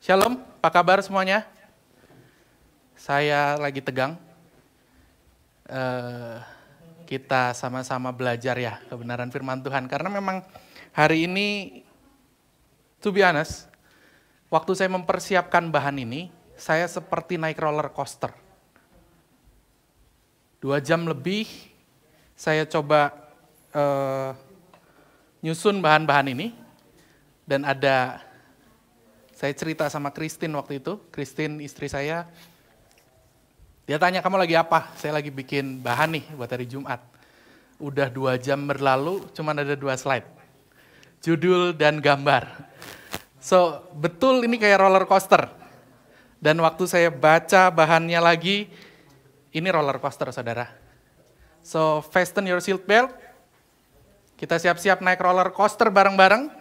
Shalom, apa kabar semuanya? Saya lagi tegang. Kita sama-sama belajar ya kebenaran firman Tuhan. Karena memang hari ini, to be honest, waktu saya mempersiapkan bahan ini, saya seperti naik roller coaster. 2 jam lebih saya coba nyusun bahan-bahan ini. Dan saya cerita sama Christine waktu itu, Christine istri saya, dia tanya, kamu lagi apa? Saya lagi bikin bahan nih buat hari Jumat. Udah 2 jam berlalu, cuma ada 2 slide. Judul dan gambar. So, betul ini kayak roller coaster. Dan waktu saya baca bahannya lagi, ini roller coaster saudara. So, fasten your seat belt. Kita siap-siap naik roller coaster bareng-bareng.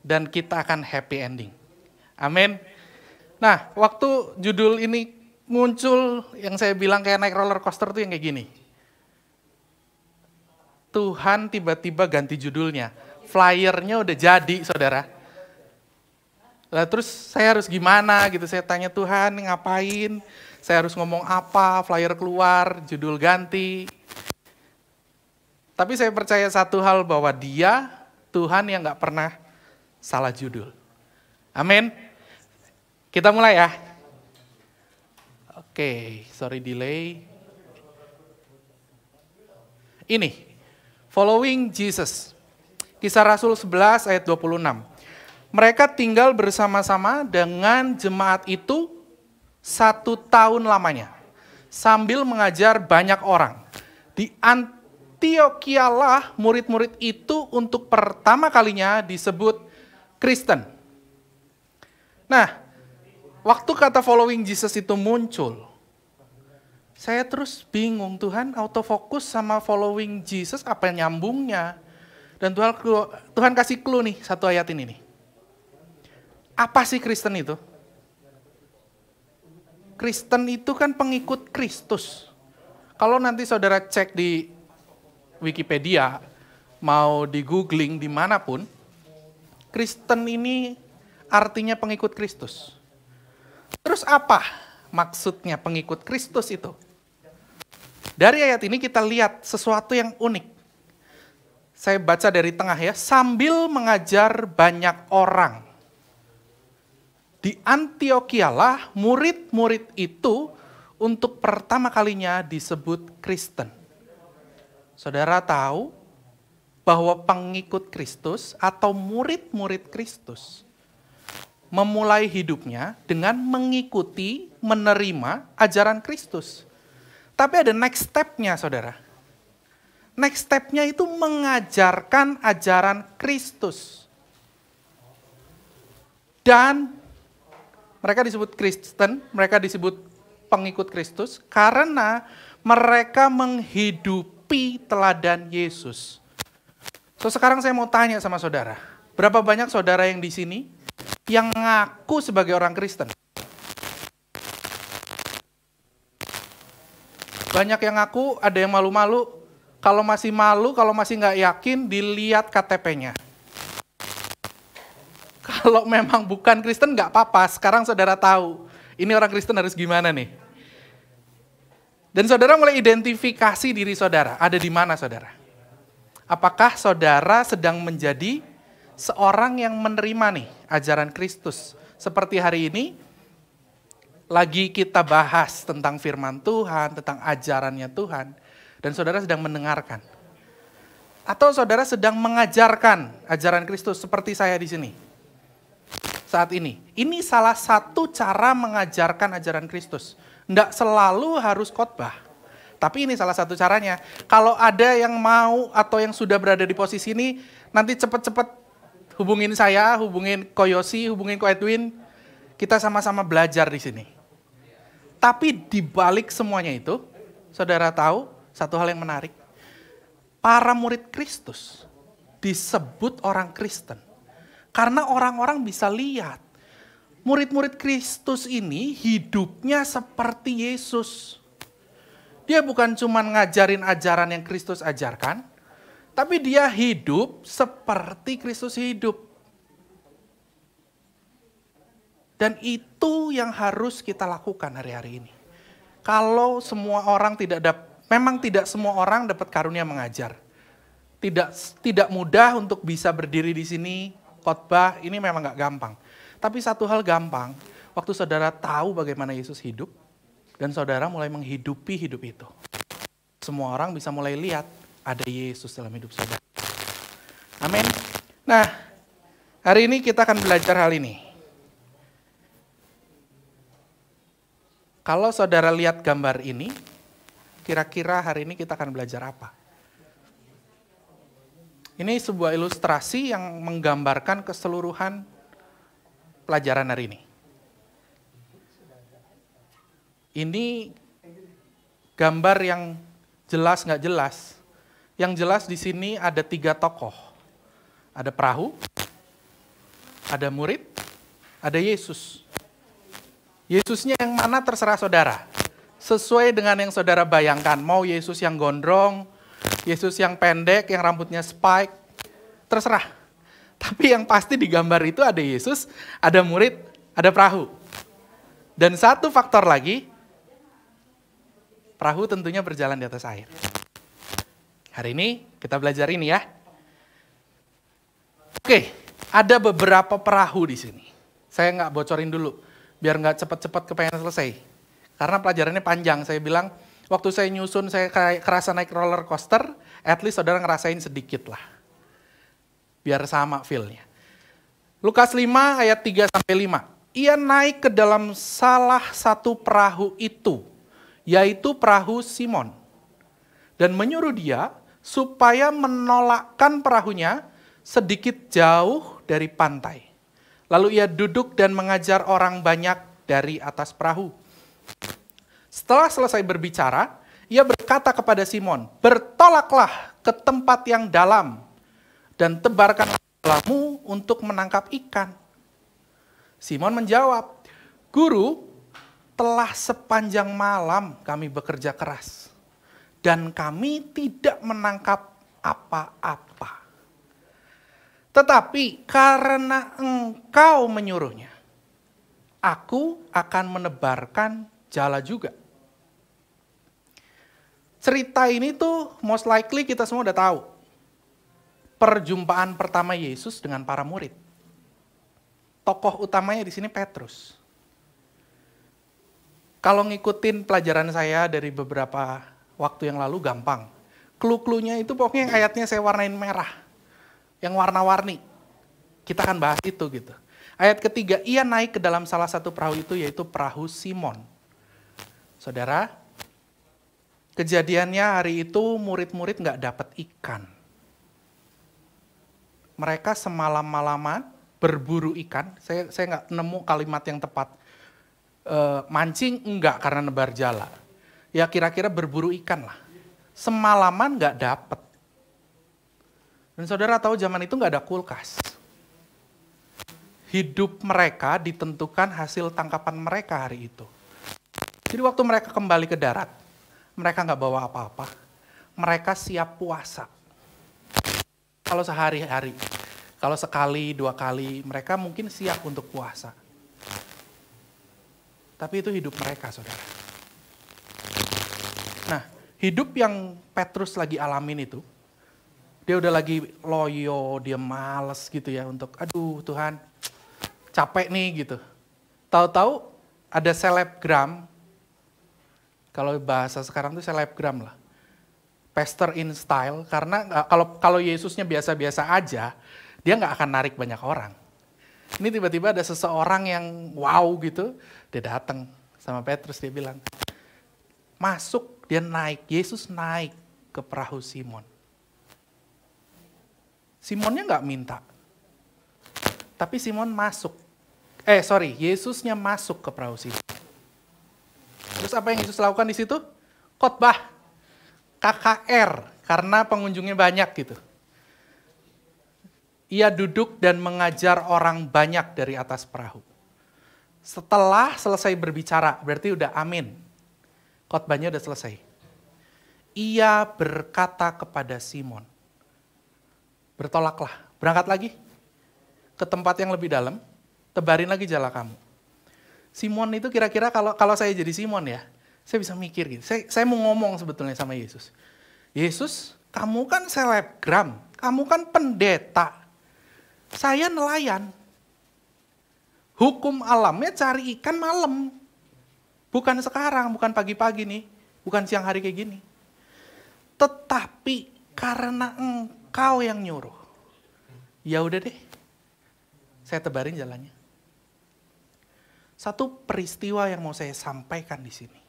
Dan kita akan happy ending. Amin. Nah, waktu judul ini muncul, yang saya bilang kayak naik roller coaster tuh yang kayak gini. Tuhan tiba-tiba ganti judulnya. Flyernya udah jadi, saudara. Lah terus saya harus gimana gitu, saya tanya Tuhan ngapain, saya harus ngomong apa, flyer keluar, judul ganti. Tapi saya percaya satu hal bahwa Dia, Tuhan yang gak pernah salah judul. Amin. Kita mulai ya. Oke, sorry delay. Ini, Following Jesus. Kisah Rasul 11 ayat 26. Mereka tinggal bersama-sama dengan jemaat itu 1 tahun lamanya. Sambil mengajar banyak orang. Di Antiochialah murid-murid itu untuk pertama kalinya disebut Kristen. Nah, waktu kata following Jesus itu muncul, saya terus bingung, Tuhan autofokus sama following Jesus apa nyambungnya? Dan Tuhan kasih clue nih, satu ayat ini nih. Apa sih Kristen itu? Kristen itu kan pengikut Kristus. Kalau nanti saudara cek di Wikipedia, mau di googling dimanapun, Kristen ini artinya pengikut Kristus. Terus apa maksudnya pengikut Kristus itu? Dari ayat ini kita lihat sesuatu yang unik. Saya baca dari tengah ya, sambil mengajar banyak orang. Di Antiochialah murid-murid itu untuk pertama kalinya disebut Kristen. Saudara tahu bahwa pengikut Kristus atau murid-murid Kristus memulai hidupnya dengan mengikuti, menerima ajaran Kristus. Tapi ada next step-nya, saudara. Next step-nya itu mengajarkan ajaran Kristus. Dan mereka disebut Kristen, mereka disebut pengikut Kristus karena mereka menghidupi teladan Yesus. So sekarang saya mau tanya sama saudara, berapa banyak saudara yang di sini yang ngaku sebagai orang Kristen? Banyak yang ngaku, ada yang malu-malu. Kalau masih malu, kalau masih nggak yakin, dilihat KTP-nya. Kalau memang bukan Kristen nggak apa-apa, sekarang saudara tahu, ini orang Kristen harus gimana nih. Dan saudara mulai identifikasi diri saudara, ada di mana saudara? Apakah saudara sedang menjadi seorang yang menerima nih ajaran Kristus? Seperti hari ini, lagi kita bahas tentang firman Tuhan, tentang ajarannya Tuhan. Dan saudara sedang mendengarkan. Atau saudara sedang mengajarkan ajaran Kristus seperti saya di sini. Saat ini. Ini salah satu cara mengajarkan ajaran Kristus. Tidak selalu harus khotbah. Tapi ini salah satu caranya. Kalau ada yang mau atau yang sudah berada di posisi ini, nanti cepat-cepat hubungin saya, hubungin Ko Yosi, hubungin Ko Edwin. Kita sama-sama belajar di sini. Tapi di balik semuanya itu, saudara tahu satu hal yang menarik. Para murid Kristus disebut orang Kristen. Karena orang-orang bisa lihat. Murid-murid Kristus ini hidupnya seperti Yesus. Dia bukan cuma ngajarin ajaran yang Kristus ajarkan, tapi dia hidup seperti Kristus hidup. Dan itu yang harus kita lakukan hari-hari ini. Kalau semua orang memang tidak semua orang dapat karunia mengajar. Tidak mudah untuk bisa berdiri di sini, khotbah, ini memang gak gampang. Tapi satu hal gampang, waktu saudara tahu bagaimana Yesus hidup, dan saudara mulai menghidupi hidup itu. Semua orang bisa mulai lihat, ada Yesus dalam hidup saudara. Amin. Nah, hari ini kita akan belajar hal ini. Kalau saudara lihat gambar ini, kira-kira hari ini kita akan belajar apa? Ini sebuah ilustrasi yang menggambarkan keseluruhan pelajaran hari ini. Ini gambar yang jelas nggak jelas. Yang jelas di sini ada 3 tokoh. Ada perahu, ada murid, ada Yesus. Yesusnya yang mana terserah saudara. Sesuai dengan yang saudara bayangkan. Mau Yesus yang gondrong, Yesus yang pendek, yang rambutnya spike, terserah. Tapi yang pasti di gambar itu ada Yesus, ada murid, ada perahu. Dan satu faktor lagi, perahu tentunya berjalan di atas air. Hari ini kita belajar ini ya. Oke, ada beberapa perahu di sini. Saya nggak bocorin dulu, biar nggak cepat-cepat kepengen selesai. Karena pelajarannya panjang, saya bilang, waktu saya nyusun, saya kayak kerasa naik roller coaster, at least saudara ngerasain sedikit lah. Biar sama feel-nya. Lukas 5 ayat 3-5. Ia naik ke dalam salah satu perahu itu, yaitu perahu Simon. Dan menyuruh dia supaya menolakkan perahunya sedikit jauh dari pantai. Lalu ia duduk dan mengajar orang banyak dari atas perahu. Setelah selesai berbicara, ia berkata kepada Simon, "Bertolaklah ke tempat yang dalam dan tebarkan jalamu untuk menangkap ikan." Simon menjawab, "Guru, telah sepanjang malam kami bekerja keras dan kami tidak menangkap apa-apa. Tetapi karena engkau menyuruhnya, aku akan menebarkan jala juga." Cerita ini tuh most likely kita semua udah tahu. Perjumpaan pertama Yesus dengan para murid. Tokoh utamanya di sini Petrus. Kalau ngikutin pelajaran saya dari beberapa waktu yang lalu gampang. Clue-cluenya itu pokoknya yang ayatnya saya warnain merah. Yang warna-warni. Kita akan bahas itu gitu. Ayat ketiga, ia naik ke dalam salah satu perahu itu, yaitu perahu Simon. Saudara, kejadiannya hari itu murid-murid nggak dapat ikan. Mereka semalam-malaman berburu ikan. Saya nggak nemu kalimat yang tepat. Mancing enggak karena nebar jala. Ya kira-kira berburu ikan lah. Semalaman nggak dapat. Dan saudara tahu zaman itu nggak ada kulkas. Hidup mereka ditentukan hasil tangkapan mereka hari itu. Jadi waktu mereka kembali ke darat, mereka nggak bawa apa-apa. Mereka siap puasa. Kalau sehari-hari, kalau sekali, 2 kali, mereka mungkin siap untuk puasa. Tapi itu hidup mereka, saudara. Nah, hidup yang Petrus lagi alamin itu, dia udah lagi loyo, dia males gitu ya untuk, aduh Tuhan, capek nih gitu. Tahu-tahu ada selebgram, kalau bahasa sekarang tuh selebgram lah. Pastor in style, karena kalau Yesusnya biasa-biasa aja, dia nggak akan narik banyak orang. Ini tiba-tiba ada seseorang yang wow gitu, dia datang sama Petrus, dia bilang, masuk, dia naik, Yesus naik ke perahu Simon. Simonnya nggak minta, tapi Simon masuk. Yesusnya masuk ke perahu Simon. Terus apa yang Yesus lakukan di situ? Khotbah, KKR, karena pengunjungnya banyak gitu. Ia duduk dan mengajar orang banyak dari atas perahu. Setelah selesai berbicara, berarti udah amin. Khotbahnya udah selesai. Ia berkata kepada Simon, bertolaklah, berangkat lagi ke tempat yang lebih dalam, tebarin lagi jala kamu. Simon itu kira-kira kalau saya jadi Simon ya, saya bisa mikir gitu. Saya mau ngomong sebetulnya sama Yesus. Yesus, kamu kan selebgram, kamu kan pendeta. Saya nelayan. Hukum alamnya cari ikan malam. Bukan sekarang, bukan pagi-pagi nih, bukan siang hari kayak gini. Tetapi karena engkau yang nyuruh, ya udah deh, saya tebarin jalannya. Satu peristiwa yang mau saya sampaikan di sini.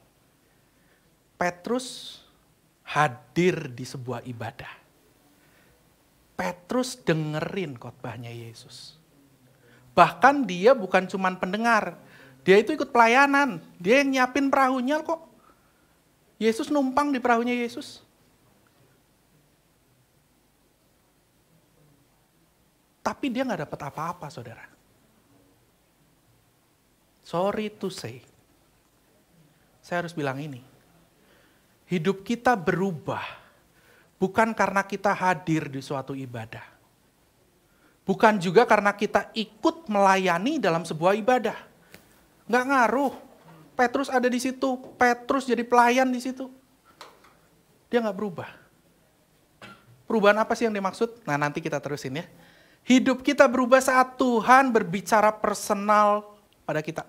Petrus hadir di sebuah ibadah. Petrus dengerin khotbahnya Yesus. Bahkan dia bukan cuman pendengar, dia itu ikut pelayanan. Dia yang nyiapin perahunya kok. Yesus numpang di perahunya Yesus. Tapi dia nggak dapat apa-apa, saudara. Sorry to say, saya harus bilang ini. Hidup kita berubah bukan karena kita hadir di suatu ibadah. Bukan juga karena kita ikut melayani dalam sebuah ibadah. Nggak ngaruh. Petrus ada di situ, Petrus jadi pelayan di situ. Dia nggak berubah. Perubahan apa sih yang dimaksud? Nah, nanti kita terusin ya. Hidup kita berubah saat Tuhan berbicara personal pada kita.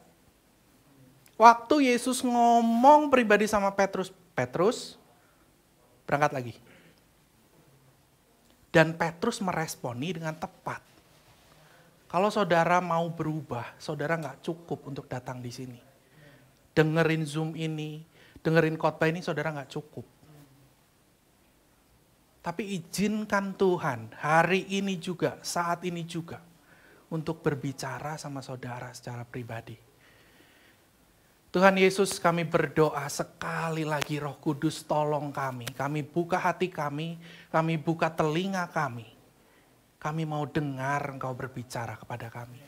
Waktu Yesus ngomong pribadi sama Petrus, Petrus, berangkat lagi. Dan Petrus meresponi dengan tepat. Kalau saudara mau berubah, saudara nggak cukup untuk datang di sini. Dengerin Zoom ini, dengerin khotbah ini, saudara nggak cukup. Tapi izinkan Tuhan hari ini juga, saat ini juga, untuk berbicara sama saudara secara pribadi. Tuhan Yesus, kami berdoa sekali lagi Roh Kudus tolong kami. Kami buka hati kami buka telinga kami. Kami mau dengar Engkau berbicara kepada kami.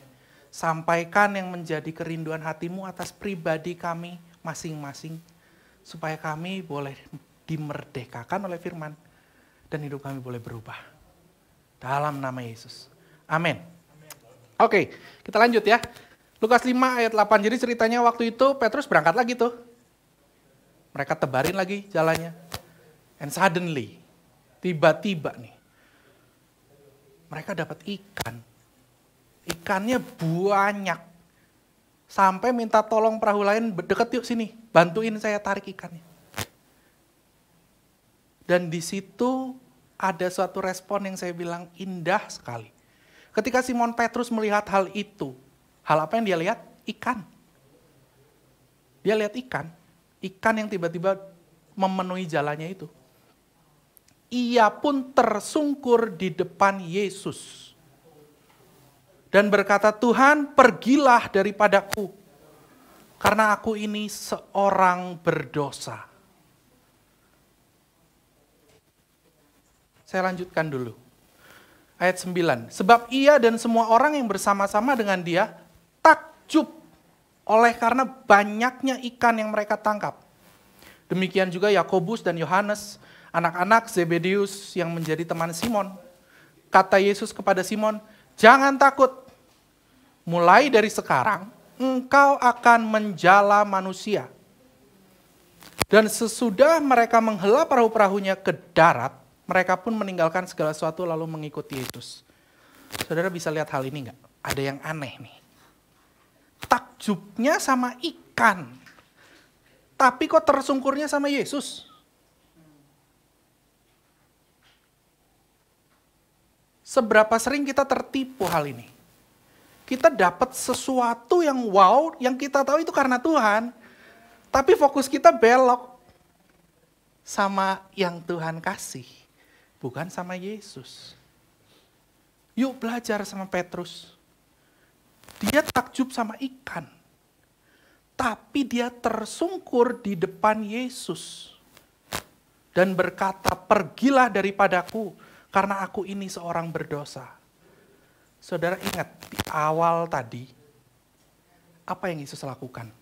Sampaikan yang menjadi kerinduan hatimu atas pribadi kami masing-masing. Supaya kami boleh dimerdekakan oleh firman. Dan hidup kami boleh berubah. Dalam nama Yesus. Amin. Oke, kita lanjut ya. Lukas 5 ayat 8, jadi ceritanya waktu itu Petrus berangkat lagi tuh. Mereka tebarin lagi jalannya. And suddenly, tiba-tiba nih, mereka dapat ikan. Ikannya banyak. Sampai minta tolong perahu lain, deket yuk sini, bantuin saya tarik ikannya. Dan di situ ada suatu respon yang saya bilang indah sekali. Ketika Simon Petrus melihat hal itu, hal apa yang dia lihat? Ikan. Dia lihat ikan. Ikan yang tiba-tiba memenuhi jalannya itu. Ia pun tersungkur di depan Yesus. Dan berkata, Tuhan pergilah daripadaku. Karena aku ini seorang berdosa. Saya lanjutkan dulu. Ayat 9. Sebab ia dan semua orang yang bersama-sama dengan dia takjub oleh karena banyaknya ikan yang mereka tangkap. Demikian juga Yakobus dan Yohanes, anak-anak Zebedeus yang menjadi teman Simon. Kata Yesus kepada Simon, jangan takut. Mulai dari sekarang, engkau akan menjala manusia. Dan sesudah mereka menghela perahu-perahunya ke darat, mereka pun meninggalkan segala sesuatu lalu mengikuti Yesus. Saudara bisa lihat hal ini enggak? Ada yang aneh nih. Takjubnya sama ikan. Tapi kok tersungkurnya sama Yesus? Seberapa sering kita tertipu hal ini? Kita dapat sesuatu yang wow, yang kita tahu itu karena Tuhan. Tapi fokus kita belok sama yang Tuhan kasih. Bukan sama Yesus. Yuk belajar sama Petrus. Dia takjub sama ikan. Tapi dia tersungkur di depan Yesus. Dan berkata, pergilah daripadaku, karena aku ini seorang berdosa. Saudara ingat, di awal tadi, apa yang Yesus lakukan?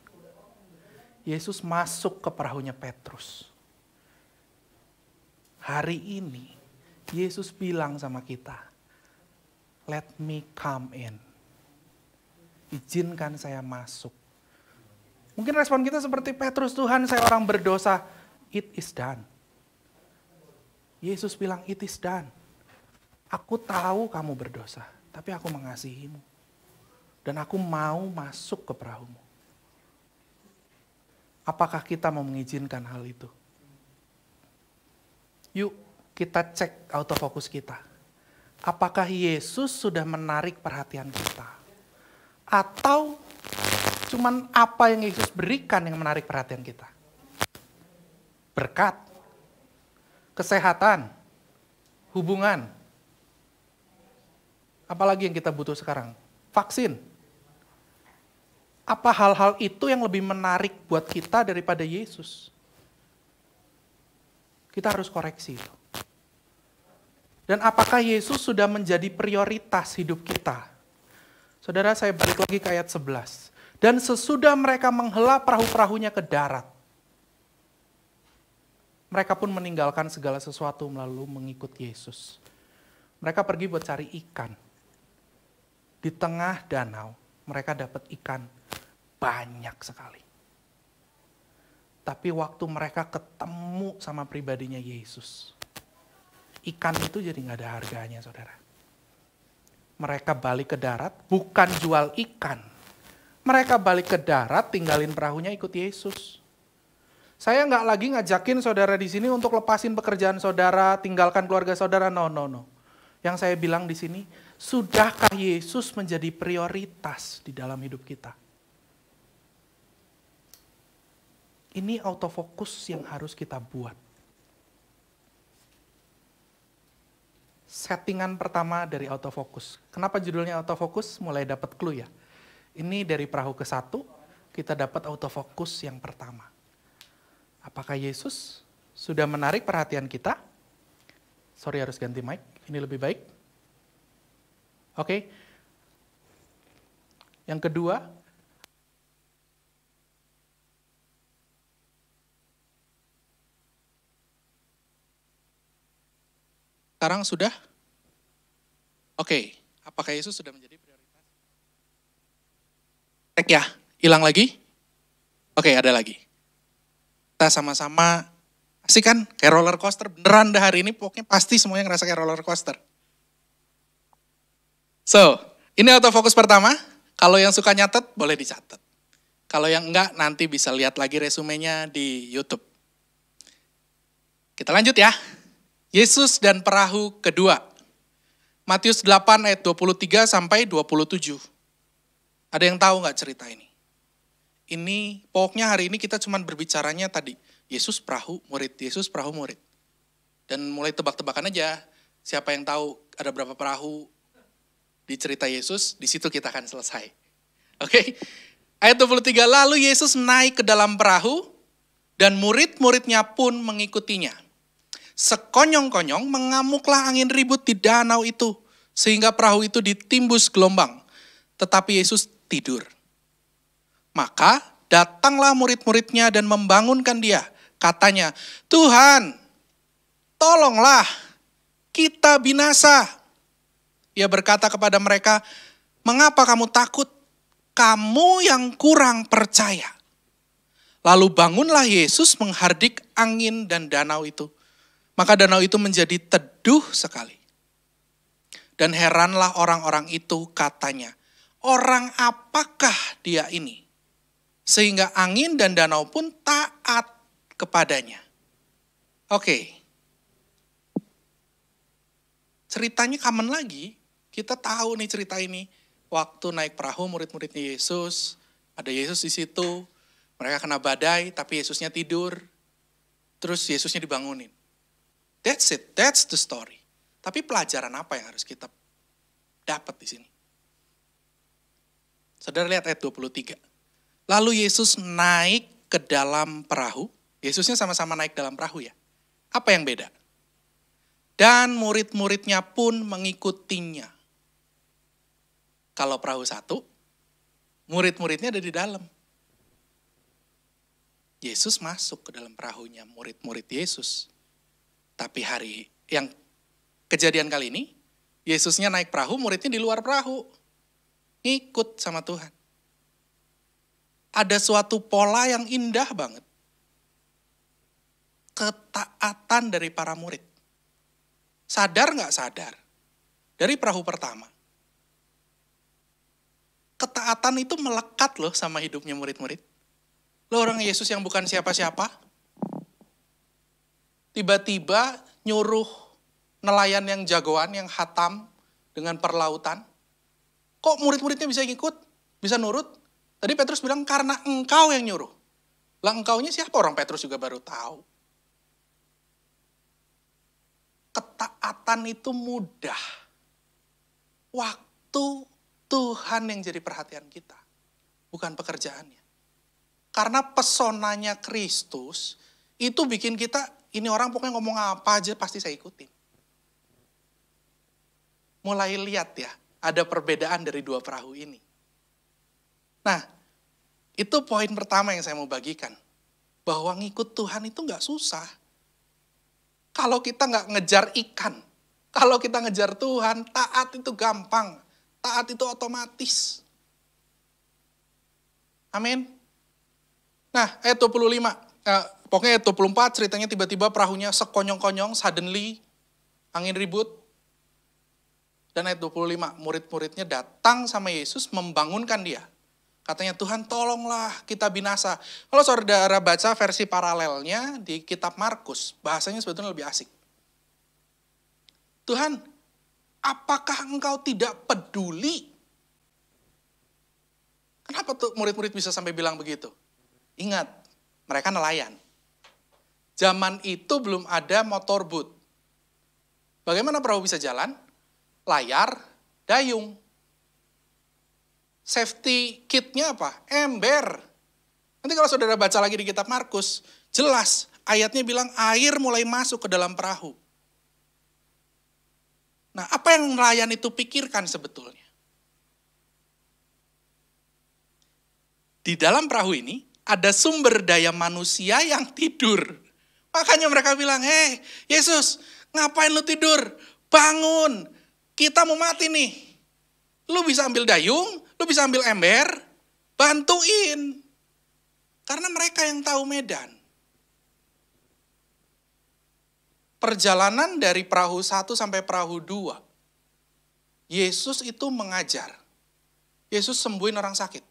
Yesus masuk ke perahunya Petrus. Hari ini, Yesus bilang sama kita, let me come in. Izinkan saya masuk. Mungkin respon kita seperti Petrus, Tuhan saya orang berdosa. It is done. Yesus bilang, it is done. Aku tahu kamu berdosa, tapi aku mengasihimu. Dan aku mau masuk ke perahumu. Apakah kita mau mengizinkan hal itu? Yuk kita cek autofokus kita. Apakah Yesus sudah menarik perhatian kita? Atau cuman apa yang Yesus berikan yang menarik perhatian kita? Berkat, kesehatan, hubungan. Apalagi yang kita butuh sekarang? Vaksin. Apa hal-hal itu yang lebih menarik buat kita daripada Yesus? Kita harus koreksi itu. Dan apakah Yesus sudah menjadi prioritas hidup kita? Saudara, saya balik lagi ke ayat 11. Dan sesudah mereka menghela perahu-perahunya ke darat, mereka pun meninggalkan segala sesuatu lalu mengikut Yesus. Mereka pergi buat cari ikan. Di tengah danau, mereka dapat ikan banyak sekali. Tapi waktu mereka ketemu sama pribadinya Yesus, ikan itu jadi nggak ada harganya, saudara. Mereka balik ke darat, bukan jual ikan. Mereka balik ke darat, tinggalin perahunya, ikut Yesus. Saya nggak lagi ngajakin saudara di sini untuk lepasin pekerjaan saudara, tinggalkan keluarga saudara, no. Yang saya bilang di sini, sudahkah Yesus menjadi prioritas di dalam hidup kita? Ini autofokus yang harus kita buat. Settingan pertama dari autofokus. Kenapa judulnya autofokus? Mulai dapat clue ya. Ini dari perahu ke-1, kita dapat autofokus yang pertama. Apakah Yesus sudah menarik perhatian kita? Sorry harus ganti mic, ini lebih baik. Oke. Yang kedua, sekarang sudah? Oke, apakah Yesus sudah menjadi prioritas? Cek ya, hilang lagi? Oke, ada lagi. Kita sama-sama, asik kan? Kayak roller coaster, beneran dah hari ini pokoknya pasti semuanya ngerasa kayak roller coaster. So, ini autofokus pertama. Kalau yang suka nyatet, boleh dicatat. Kalau yang enggak, nanti bisa lihat lagi resumenya di YouTube. Kita lanjut ya. Yesus dan perahu kedua. Matius 8 ayat 23 sampai 27. Ada yang tahu nggak cerita ini? Ini pokoknya hari ini kita cuma berbicaranya tadi. Yesus perahu murid, Yesus perahu murid. Dan mulai tebak-tebakan aja. Siapa yang tahu ada berapa perahu di cerita Yesus, di situ kita akan selesai. Oke? Ayat 23, lalu Yesus naik ke dalam perahu dan murid-muridnya pun mengikutinya. Sekonyong-konyong mengamuklah angin ribut di danau itu, sehingga perahu itu ditimbus gelombang. Tetapi Yesus tidur. Maka datanglah murid-muridnya dan membangunkan dia. Katanya, Tuhan, tolonglah, kita binasa. Ia berkata kepada mereka, mengapa kamu takut? Kamu yang kurang percaya. Lalu bangunlah Yesus menghardik angin dan danau itu. Maka danau itu menjadi teduh sekali. Dan heranlah orang-orang itu katanya, orang apakah dia ini? Sehingga angin dan danau pun taat kepadanya. Oke. Ceritanya common lagi, kita tahu nih cerita ini. Waktu naik perahu murid-muridnya Yesus, ada Yesus di situ, mereka kena badai tapi Yesusnya tidur. Terus Yesusnya dibangunin. That's it, that's the story. Tapi pelajaran apa yang harus kita dapat di sini? Saudara lihat ayat 23. Lalu Yesus naik ke dalam perahu. Yesusnya sama-sama naik dalam perahu ya. Apa yang beda? Dan murid-muridnya pun mengikutinya. Kalau perahu satu, murid-muridnya ada di dalam. Yesus masuk ke dalam perahunya, murid-murid Yesus. Tapi hari yang kejadian kali ini, Yesusnya naik perahu, muridnya di luar perahu. Ngikut sama Tuhan. ada suatu pola yang indah banget. Ketaatan dari para murid. Sadar nggak sadar? Dari perahu pertama. Ketaatan itu melekat loh sama hidupnya murid-murid. Lo orang Yesus yang bukan siapa-siapa. Tiba-tiba nyuruh nelayan yang jagoan, yang hatam dengan perlautan. Kok murid-muridnya bisa ngikut? Bisa nurut? Tadi Petrus bilang karena engkau yang nyuruh. Lah engkaunya siapa? Orang Petrus juga baru tahu. Ketaatan itu mudah. Waktu Tuhan yang jadi perhatian kita. Bukan pekerjaannya. Karena pesonanya Kristus, itu bikin kita, ini orang pokoknya ngomong apa aja pasti saya ikutin. Mulai lihat ya, ada perbedaan dari dua perahu ini. Nah, itu poin pertama yang saya mau bagikan. Bahwa ngikut Tuhan itu nggak susah. Kalau kita nggak ngejar ikan, kalau kita ngejar Tuhan, taat itu gampang. Taat itu otomatis. Amin. Nah, ayat 25. Pokoknya ayat 24 ceritanya tiba-tiba perahunya sekonyong-konyong, suddenly, angin ribut. Dan ayat 25, murid-muridnya datang sama Yesus membangunkan dia. Katanya, Tuhan tolonglah kita binasa. Kalau saudara baca versi paralelnya di kitab Markus, bahasanya sebetulnya lebih asik. Tuhan, apakah engkau tidak peduli? Kenapa tuh murid-murid bisa sampai bilang begitu? Ingat, mereka nelayan. Zaman itu belum ada motorboat. Bagaimana perahu bisa jalan? Layar, dayung. Safety kitnya apa? Ember. Nanti kalau saudara baca lagi di kitab Markus, jelas ayatnya bilang air mulai masuk ke dalam perahu. Nah, apa yang nelayan itu pikirkan sebetulnya? Di dalam perahu ini ada sumber daya manusia yang tidur. Makanya mereka bilang, "Hei, Yesus, ngapain lu tidur? Bangun, kita mau mati nih. Lu bisa ambil dayung, lu bisa ambil ember, bantuin." Karena mereka yang tahu medan. Perjalanan dari perahu 1 sampai perahu 2, Yesus itu mengajar. Yesus sembuhin orang sakit.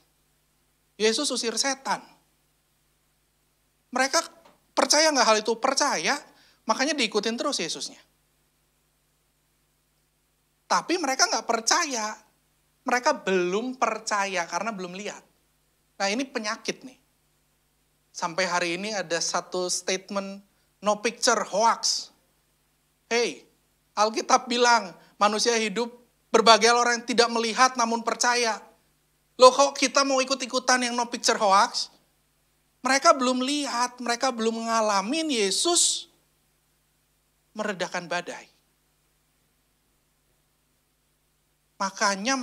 Yesus usir setan. Mereka percaya nggak hal itu? Percaya, makanya diikutin terus Yesusnya. Tapi mereka nggak percaya. Mereka belum percaya karena belum lihat. Nah, ini penyakit nih. Sampai hari ini ada satu statement, no picture, hoax. Hey, Alkitab bilang manusia hidup berbagai orang yang tidak melihat namun percaya. Loh kok kita mau ikut-ikutan yang no picture hoax? Mereka belum lihat, mereka belum ngalamin Yesus meredakan badai. Makanya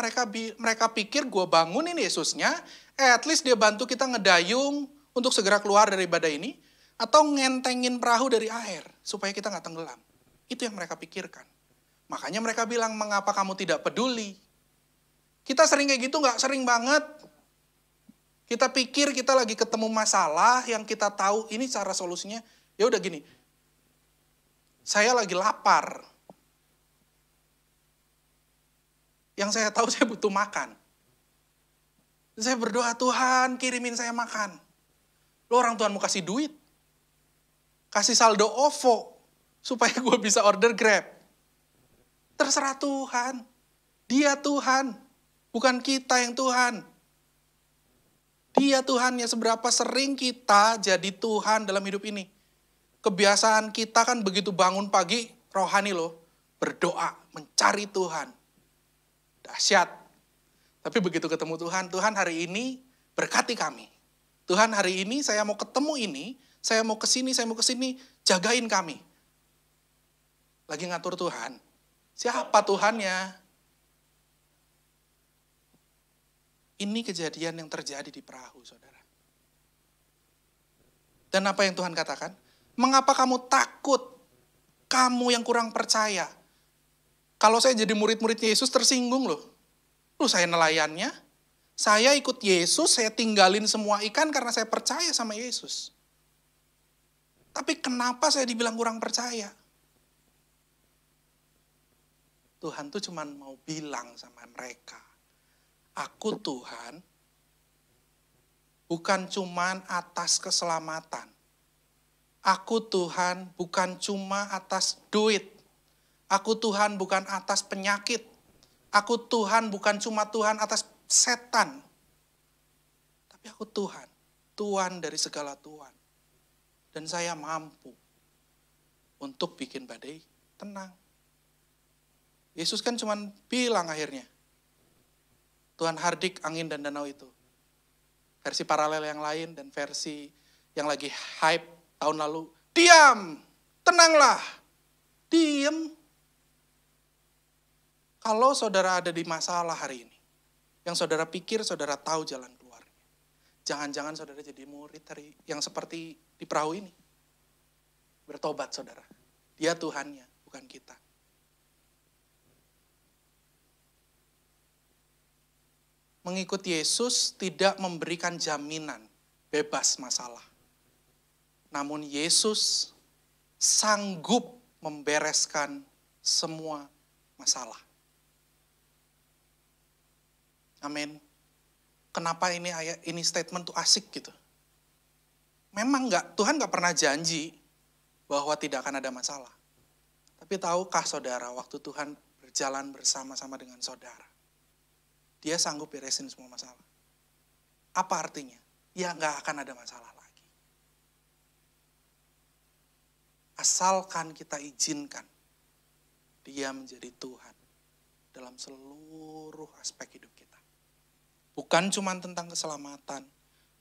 mereka pikir gue bangunin Yesusnya, at least dia bantu kita ngedayung untuk segera keluar dari badai ini, atau ngentengin perahu dari air, supaya kita nggak tenggelam. Itu yang mereka pikirkan. Makanya mereka bilang, mengapa kamu tidak peduli? Kita sering kayak gitu nggak? Sering banget. Kita pikir kita lagi ketemu masalah yang kita tahu ini cara solusinya. Ya udah gini, saya lagi lapar. Yang saya tahu saya butuh makan. Saya berdoa, Tuhan kirimin saya makan. Lo orang Tuhan mau kasih duit. Kasih saldo OVO. Supaya gue bisa order Grab. Terserah Tuhan. Dia Tuhan. Bukan kita yang Tuhan. Dia Tuhannya. Seberapa sering kita jadi Tuhan dalam hidup ini. Kebiasaan kita kan begitu bangun pagi, rohani loh. Berdoa, mencari Tuhan. Dahsyat. Tapi begitu ketemu Tuhan, Tuhan hari ini berkati kami. Tuhan hari ini saya mau ketemu ini, saya mau kesini, jagain kami. Lagi ngatur Tuhan. Siapa Tuhannya? Ini kejadian yang terjadi di perahu, saudara. Dan apa yang Tuhan katakan? Mengapa kamu takut? Kamu yang kurang percaya. Kalau saya jadi murid-muridnya Yesus tersinggung loh. Loh saya nelayannya, Saya ikut Yesus, saya tinggalin semua ikan karena saya percaya sama Yesus. Tapi kenapa saya dibilang kurang percaya? Tuhan tuh cuma mau bilang sama mereka, aku Tuhan bukan cuma atas keselamatan. Aku Tuhan bukan cuma atas duit. Aku Tuhan bukan atas penyakit. Aku Tuhan bukan cuma Tuhan atas setan. Tapi aku Tuhan, Tuhan dari segala Tuhan. Dan saya mampu untuk bikin badai tenang. Yesus kan cuma bilang akhirnya, Tuhan hardik angin dan danau itu. Versi paralel yang lain dan versi yang lagi hype tahun lalu, diam, tenanglah, diam. Kalau saudara ada di masalah hari ini, yang saudara pikir saudara tahu jalan keluarnya, jangan-jangan saudara jadi murid dari yang seperti di perahu ini. Bertobat saudara, dia Tuhannya, bukan kita. Mengikut Yesus tidak memberikan jaminan bebas masalah. Namun Yesus sanggup membereskan semua masalah. Amin. Kenapa ini statement tuh asik gitu? Memang Tuhan nggak pernah janji bahwa tidak akan ada masalah. Tapi tahukah saudara, waktu Tuhan berjalan bersama-sama dengan saudara, dia sanggup beresin semua masalah. Apa artinya? Ya nggak akan ada masalah lagi. Asalkan kita izinkan dia menjadi Tuhan dalam seluruh aspek hidup kita. Bukan cuma tentang keselamatan,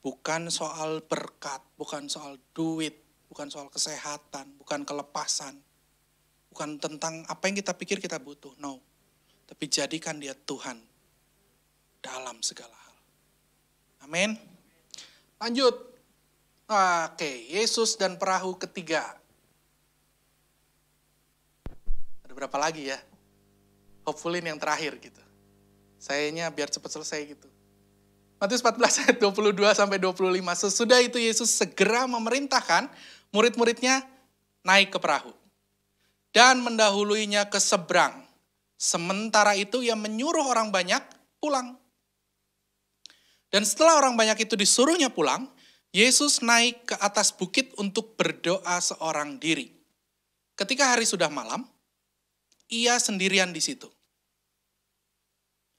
bukan soal berkat, bukan soal duit, bukan soal kesehatan, bukan kelepasan, bukan tentang apa yang kita pikir kita butuh, no. Tapi jadikan dia Tuhan dalam segala hal. Amin. Lanjut. Oke, Yesus dan perahu ketiga. Ada berapa lagi ya? Hopefully ini yang terakhir gitu. Sayanya biar cepat selesai gitu. Matius 14 ayat 22 sampai 25. Sesudah itu Yesus segera memerintahkan murid-muridnya naik ke perahu dan mendahuluinya ke seberang. Sementara itu ia menyuruh orang banyak pulang. Dan setelah orang banyak itu disuruhnya pulang, Yesus naik ke atas bukit untuk berdoa seorang diri. Ketika hari sudah malam, ia sendirian di situ.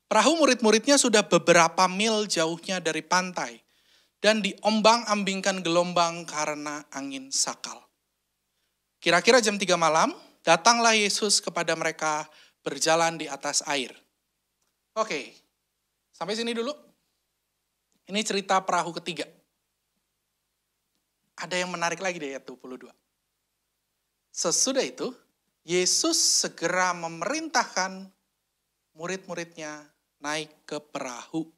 Perahu murid-muridnya sudah beberapa mil jauhnya dari pantai dan diombang-ambingkan gelombang karena angin sakal. Kira-kira jam 3 malam, datanglah Yesus kepada mereka berjalan di atas air. Oke, sampai sini dulu. Ini cerita perahu ketiga. Ada yang menarik lagi di ayat 22. Sesudah itu, Yesus segera memerintahkan murid-muridnya naik ke perahu.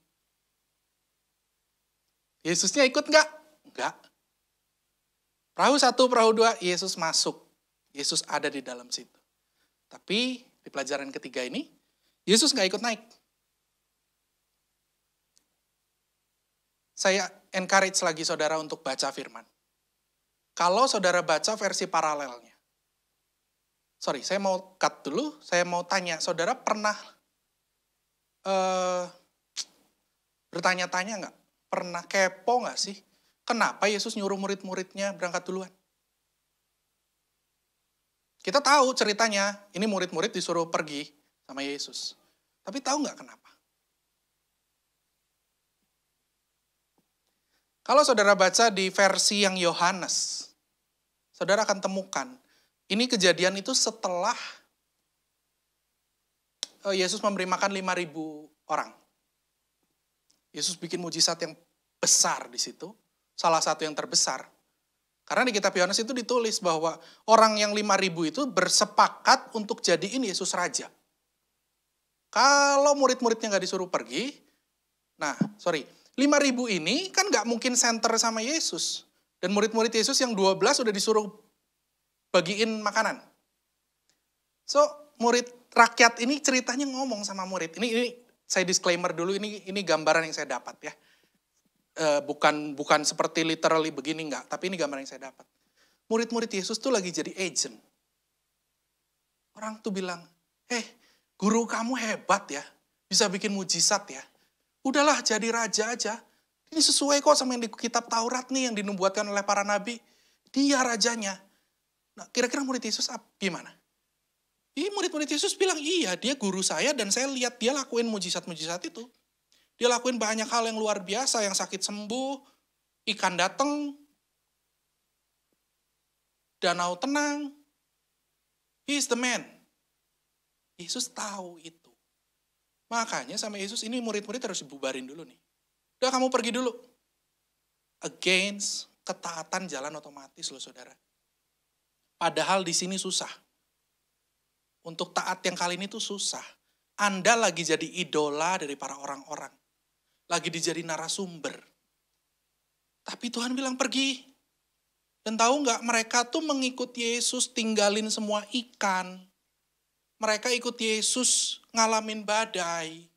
Yesusnya ikut enggak? Enggak. Perahu 1, perahu 2, Yesus masuk. Yesus ada di dalam situ. Tapi di pelajaran ketiga ini, Yesus enggak ikut naik. Saya encourage lagi saudara untuk baca firman. Kalau saudara baca versi paralelnya. Sorry, saya mau cut dulu. Saya mau tanya, saudara pernah bertanya-tanya nggak? Pernah kepo nggak sih? Kenapa Yesus nyuruh murid-muridnya berangkat duluan? Kita tahu ceritanya, ini murid-murid disuruh pergi sama Yesus. Tapi tahu nggak kenapa? Kalau saudara baca di versi yang Yohanes, saudara akan temukan, ini kejadian itu setelah Yesus memberi makan 5.000 orang. Yesus bikin mujizat yang besar di situ, salah satu yang terbesar. Karena di kitab Yohanes itu ditulis bahwa orang yang 5.000 itu bersepakat untuk jadiin Yesus raja. Kalau murid-muridnya nggak disuruh pergi, 5.000 ini kan nggak mungkin center sama Yesus. Dan murid-murid Yesus yang 12 udah disuruh bagiin makanan. So, murid rakyat ini ceritanya ngomong sama murid. Ini saya disclaimer dulu, ini gambaran yang saya dapat ya. Bukan seperti literally begini, enggak. Tapi ini gambaran yang saya dapat. Murid-murid Yesus tuh lagi jadi agent. Orang tuh bilang, guru kamu hebat ya. Bisa bikin mujizat ya. Udahlah jadi raja aja. Ini sesuai kok sama yang di kitab Taurat nih, yang dinubuatkan oleh para nabi. Dia rajanya. Nah, kira-kira murid Yesus gimana? Murid-murid Yesus bilang, iya dia guru saya dan saya lihat dia lakuin mujizat-mujizat itu. Dia lakuin banyak hal yang luar biasa, yang sakit sembuh, ikan datang, danau tenang. He is the man. Yesus tahu itu. Makanya sama Yesus ini murid-murid harus dibubarin dulu nih. Udah kamu pergi dulu. Against ketaatan jalan otomatis loh saudara. Padahal di sini susah. Untuk taat yang kali ini tuh susah. Anda lagi jadi idola dari para orang-orang. Lagi dijadi narasumber. Tapi Tuhan bilang pergi. Dan tahu nggak, mereka tuh mengikut Yesus tinggalin semua ikan. Mereka ikut Yesus ngalamin badai.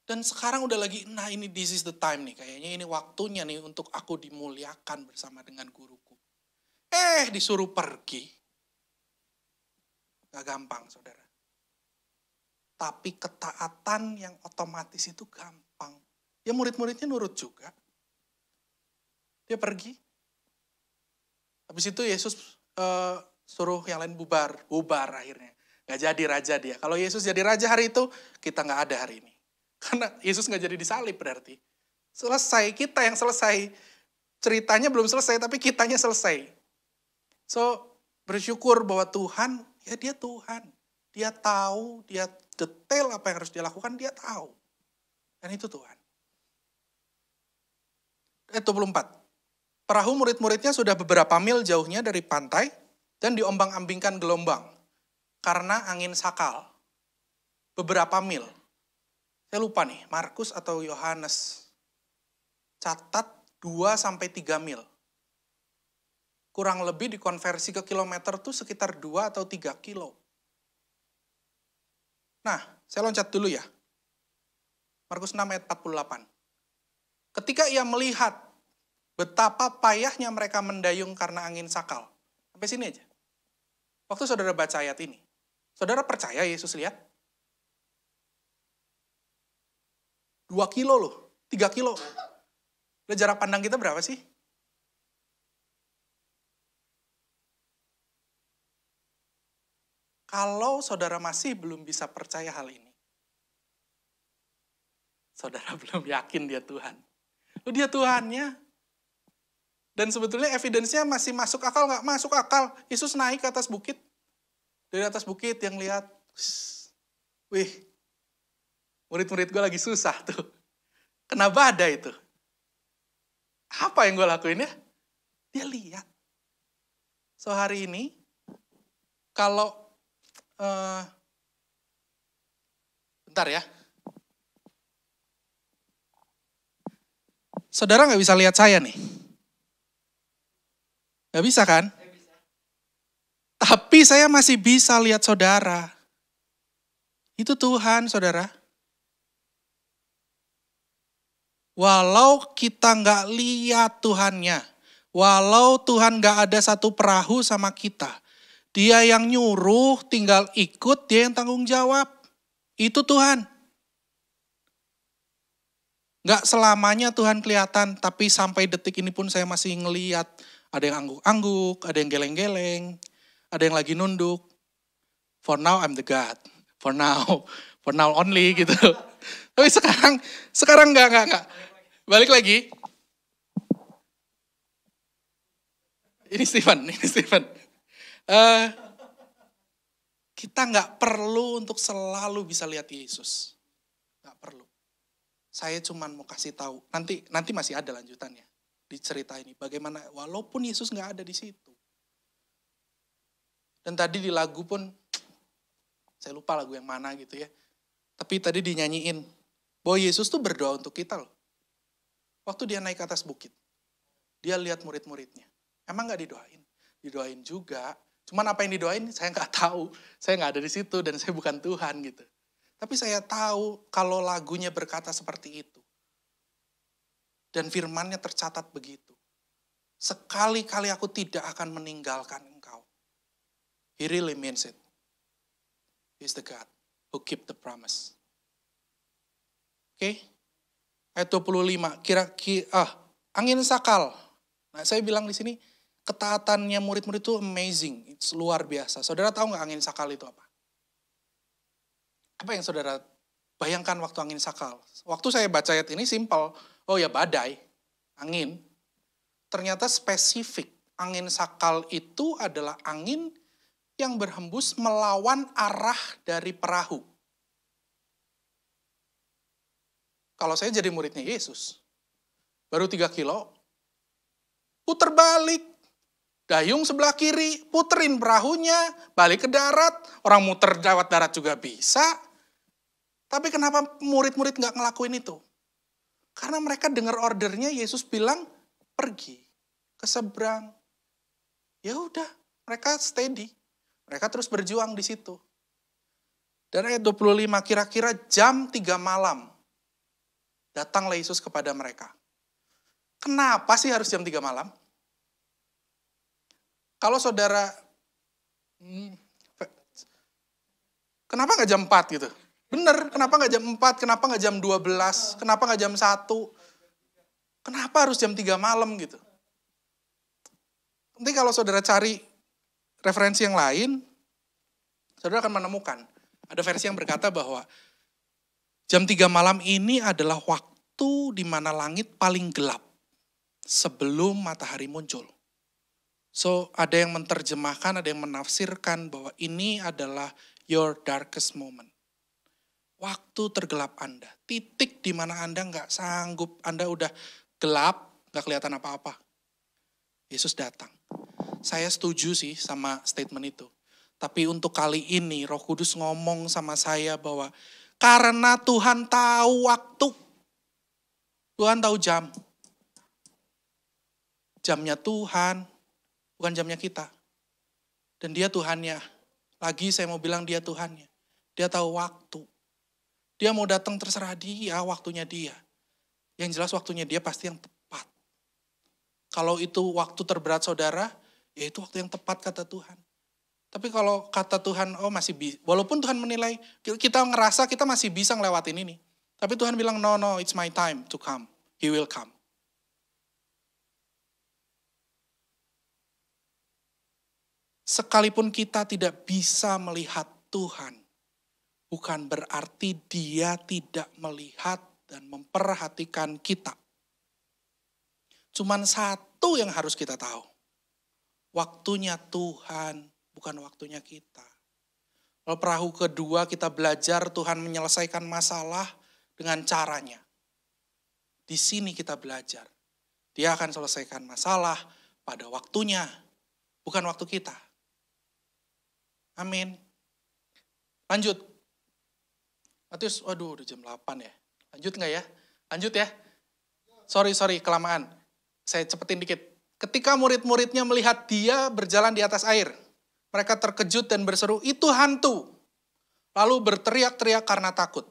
Dan sekarang udah lagi, nah ini this is the time nih. Kayaknya ini waktunya nih untuk aku dimuliakan bersama dengan guruku. Disuruh pergi. Gak gampang, saudara. Tapi ketaatan yang otomatis itu gampang. Ya murid-muridnya nurut juga. Dia pergi. Habis itu Yesus suruh yang lain bubar akhirnya. Gak jadi raja dia. Kalau Yesus jadi raja hari itu, kita gak ada hari ini. Karena Yesus gak jadi disalib berarti. Selesai, kita yang selesai. Ceritanya belum selesai, tapi kitanya selesai. So, bersyukur bahwa Tuhan, ya dia Tuhan. Dia tahu, dia detail apa yang harus dia lakukan, dia tahu. Dan itu Tuhan. Ayat 24. Perahu murid-muridnya sudah beberapa mil jauhnya dari pantai dan diombang-ambingkan gelombang karena angin sakal. Beberapa mil. Saya lupa nih, Markus atau Yohanes. Catat 2-3 mil. Kurang lebih dikonversi ke kilometer tuh sekitar 2 atau 3 kilo. Nah, saya loncat dulu ya. Markus 6 ayat 48. Ketika ia melihat betapa payahnya mereka mendayung karena angin sakal. Sampai sini aja. Waktu saudara baca ayat ini, saudara percaya Yesus lihat? 2 kilo loh, 3 kilo. Udah jarak pandang kita berapa sih? Kalau saudara masih belum bisa percaya hal ini, saudara belum yakin dia Tuhan. Dia Tuhannya. Dan sebetulnya evidence-nya masih masuk akal nggak? Masuk akal. Yesus naik ke atas bukit. Dari atas bukit yang lihat, wih, murid-murid gue lagi susah tuh. Kena badai itu. Apa yang gue lakuin ya? Dia lihat. So hari ini, kalau, bentar ya. Saudara nggak bisa lihat saya nih. Gak bisa kan? Tapi saya masih bisa lihat saudara. Itu Tuhan, saudara. Walau kita gak lihat Tuhannya, walau Tuhan gak ada satu perahu sama kita, dia yang nyuruh tinggal ikut, dia yang tanggung jawab. Itu Tuhan. Gak selamanya Tuhan kelihatan, tapi sampai detik ini pun saya masih ngelihat. Ada yang angguk-angguk, ada yang geleng-geleng, ada yang lagi nunduk. For now I'm the God. For now only gitu. Tapi sekarang enggak. Balik lagi. Ini Stephen. Kita nggak perlu untuk selalu bisa lihat Yesus. Nggak perlu. Saya cuma mau kasih tahu. Nanti masih ada lanjutannya. Di cerita ini, bagaimana walaupun Yesus nggak ada di situ. Dan tadi di lagu pun, saya lupa lagu yang mana gitu ya. Tapi tadi dinyanyiin, bahwa Yesus tuh berdoa untuk kita loh. Waktu dia naik ke atas bukit, dia lihat murid-muridnya. Emang nggak didoain? Didoain juga. Cuman apa yang didoain saya nggak tahu. Saya nggak ada di situ dan saya bukan Tuhan gitu. Tapi saya tahu kalau lagunya berkata seperti itu. Dan firman-Nya tercatat begitu. Sekali-kali aku tidak akan meninggalkan engkau. He really means it. He's the God who keep the promise. Oke? Ayat 25, angin sakal. Nah, saya bilang di sini, ketaatannya murid-murid itu amazing, it's luar biasa. Saudara tahu nggak angin sakal itu apa? Apa yang saudara bayangkan waktu angin sakal? Waktu saya baca ayat ini simple, oh ya badai, angin. Ternyata spesifik, angin sakal itu adalah angin yang berhembus melawan arah dari perahu. Kalau saya jadi muridnya Yesus, baru 3 kilo, puter balik, dayung sebelah kiri, puterin perahunya, balik ke darat, orang muter lewat darat juga bisa. Tapi kenapa murid-murid nggak ngelakuin itu? Karena mereka dengar ordernya, Yesus bilang, pergi ke seberang. Ya udah, mereka steady. Mereka terus berjuang di situ. Dan ayat 25, kira-kira jam 3 malam, datanglah Yesus kepada mereka. Kenapa sih harus jam 3 malam? Kalau saudara, kenapa nggak jam 4 gitu? Bener, kenapa nggak jam 4, kenapa nggak jam 12, kenapa nggak jam 1? Kenapa harus jam 3 malam gitu? Nanti kalau saudara cari referensi yang lain, saudara akan menemukan. Ada versi yang berkata bahwa jam 3 malam ini adalah waktu di mana langit paling gelap sebelum matahari muncul. So, ada yang menerjemahkan, ada yang menafsirkan bahwa ini adalah your darkest moment. Waktu tergelap Anda. Titik di mana Anda nggak sanggup, Anda udah gelap, nggak kelihatan apa-apa. Yesus datang. Saya setuju sih sama statement itu. Tapi untuk kali ini Roh Kudus ngomong sama saya bahwa karena Tuhan tahu waktu, Tuhan tahu jam. Jamnya Tuhan, bukan jamnya kita. Dan dia Tuhannya. Lagi saya mau bilang dia Tuhannya. Dia tahu waktu. Dia mau datang terserah dia, waktunya dia. Yang jelas waktunya dia pasti yang tepat. Kalau itu waktu terberat saudara, ya itu waktu yang tepat kata Tuhan. Tapi kalau kata Tuhan, oh masih bisa. Walaupun Tuhan menilai, kita ngerasa kita masih bisa ngelewatin ini. Tapi Tuhan bilang, no, it's my time to come. He will come. Sekalipun kita tidak bisa melihat Tuhan, bukan berarti dia tidak melihat dan memperhatikan kita. Cuman satu yang harus kita tahu. Waktunya Tuhan, bukan waktunya kita. Kalau perahu kedua kita belajar Tuhan menyelesaikan masalah dengan caranya. Di sini kita belajar. Dia akan selesaikan masalah pada waktunya, bukan waktu kita. Amin. Lanjut. Matius, waduh udah jam 8 ya. Lanjut nggak ya? Lanjut ya. Sorry, kelamaan. Saya cepetin dikit. Ketika murid-muridnya melihat dia berjalan di atas air, mereka terkejut dan berseru, itu hantu. Lalu berteriak-teriak karena takut.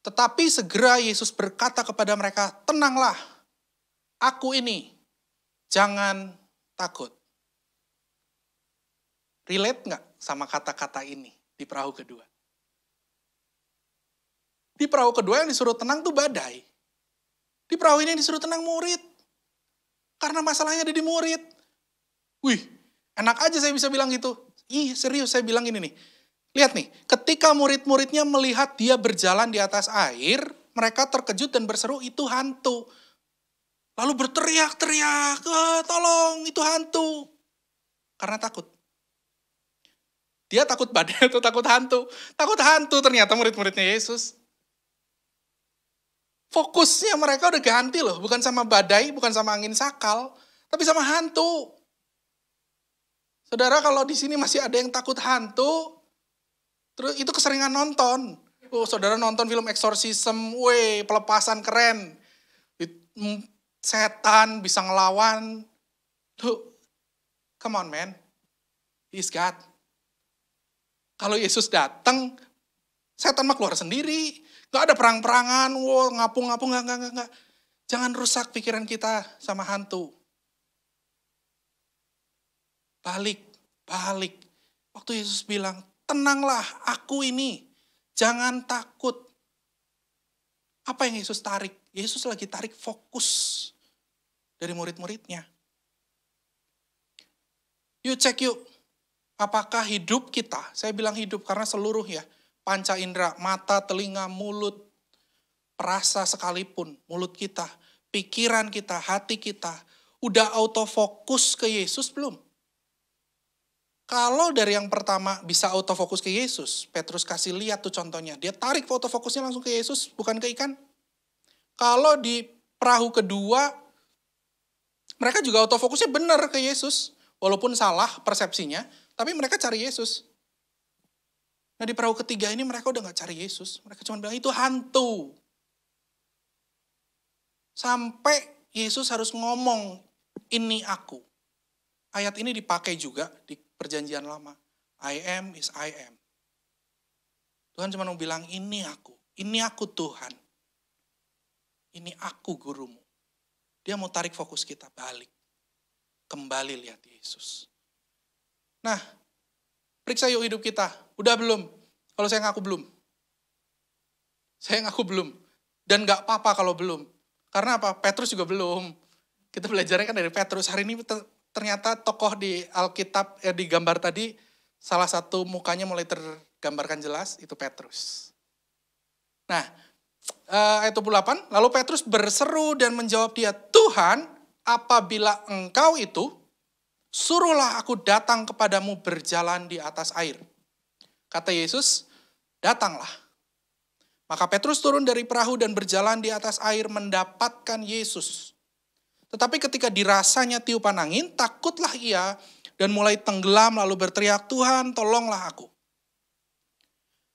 Tetapi segera Yesus berkata kepada mereka, tenanglah, aku ini, jangan takut. Relate nggak sama kata-kata ini di perahu kedua? Di perahu kedua yang disuruh tenang tuh badai. Di perahu ini yang disuruh tenang murid. Karena masalahnya ada di murid. Wih, enak aja saya bisa bilang gitu. Ih, serius saya bilang ini nih. Lihat nih, ketika murid-muridnya melihat dia berjalan di atas air, mereka terkejut dan berseru, itu hantu. Lalu berteriak-teriak, tolong, itu hantu. Karena takut. Dia takut badai atau takut hantu? Takut hantu ternyata murid-muridnya Yesus. Fokusnya mereka udah ganti loh, bukan sama badai, bukan sama angin sakal, tapi sama hantu. Saudara, kalau di sini masih ada yang takut hantu, terus itu keseringan nonton. Oh, saudara nonton film Exorcism, pelepasan keren. Setan bisa ngelawan. Loh, come on man, he's God. Kalau Yesus datang, Setan mah keluar sendiri. Gak ada perang-perangan, ngapung-ngapung, enggak. Jangan rusak pikiran kita sama hantu. Balik. Waktu Yesus bilang, tenanglah, aku ini. Jangan takut. Apa yang Yesus tarik? Yesus lagi tarik fokus dari murid-muridnya. Yuk cek yuk. Apakah hidup kita, saya bilang hidup karena seluruh ya, panca indera, mata, telinga, mulut, perasa sekalipun, mulut kita, pikiran kita, hati kita, udah autofokus ke Yesus belum? Kalau dari yang pertama bisa autofokus ke Yesus, Petrus kasih lihat tuh contohnya, dia tarik autofokusnya langsung ke Yesus, bukan ke ikan. Kalau di perahu kedua, mereka juga autofokusnya benar ke Yesus, walaupun salah persepsinya, tapi mereka cari Yesus. Nah di perahu ketiga ini mereka udah gak cari Yesus. Mereka cuma bilang itu hantu. Sampai Yesus harus ngomong, ini aku. Ayat ini dipakai juga di perjanjian lama. I am is I am. Tuhan cuma mau bilang, ini aku Tuhan. Ini aku gurumu. Dia mau tarik fokus kita balik. Kembali lihat Yesus. Nah, periksa yuk hidup kita. Udah belum? Kalau saya ngaku belum. Saya ngaku belum. Dan gak apa-apa kalau belum. Karena apa? Petrus juga belum. Kita belajarnya kan dari Petrus. Hari ini ternyata tokoh di Alkitab, di gambar tadi, salah satu mukanya mulai tergambarkan jelas, itu Petrus. Nah, ayat 28, lalu Petrus berseru dan menjawab dia, Tuhan, apabila engkau itu, suruhlah aku datang kepadamu berjalan di atas air. Kata Yesus, datanglah. Maka Petrus turun dari perahu dan berjalan di atas air mendapatkan Yesus. Tetapi ketika dirasanya tiupan angin, takutlah ia dan mulai tenggelam lalu berteriak, Tuhan tolonglah aku.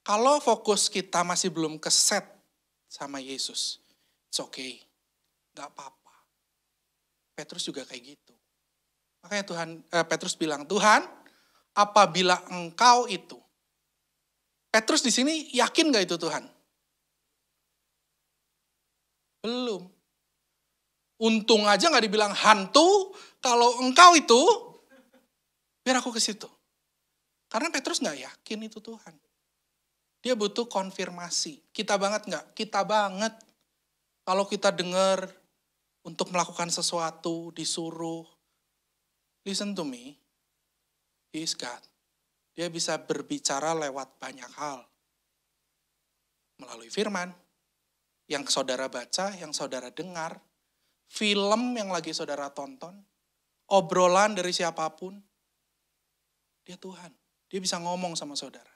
Kalau fokus kita masih belum keset sama Yesus, it's okay, gak apa-apa. Petrus juga kayak gitu. Makanya Petrus bilang, Tuhan, apabila engkau itu. Petrus di sini yakin gak itu Tuhan? Belum. Untung aja gak dibilang hantu, kalau engkau itu, biar aku ke situ. Karena Petrus gak yakin itu Tuhan. Dia butuh konfirmasi. Kita banget gak? Kita banget. Kalau kita dengar untuk melakukan sesuatu, disuruh, listen to me, he is God. Dia bisa berbicara lewat banyak hal. Melalui firman, yang saudara baca, yang saudara dengar, film yang lagi saudara tonton, obrolan dari siapapun, dia Tuhan. Dia bisa ngomong sama saudara.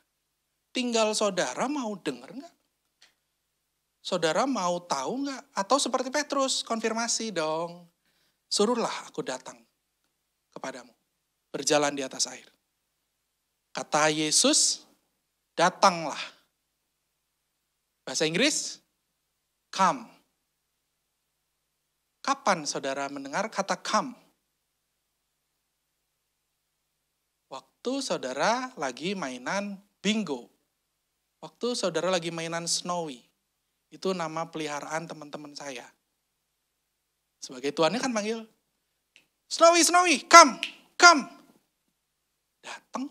Tinggal saudara mau denger gak? Saudara mau tahu gak? Atau seperti Petrus, konfirmasi dong. Suruhlah aku datang kepadamu, berjalan di atas air. Kata Yesus, datanglah. Bahasa Inggris, come. Kapan saudara mendengar kata come? Waktu saudara lagi mainan bingo. Waktu saudara lagi mainan Snowy. Itu nama peliharaan teman-teman saya. Sebagai tuannya kan panggil, Snowy, come. Datang.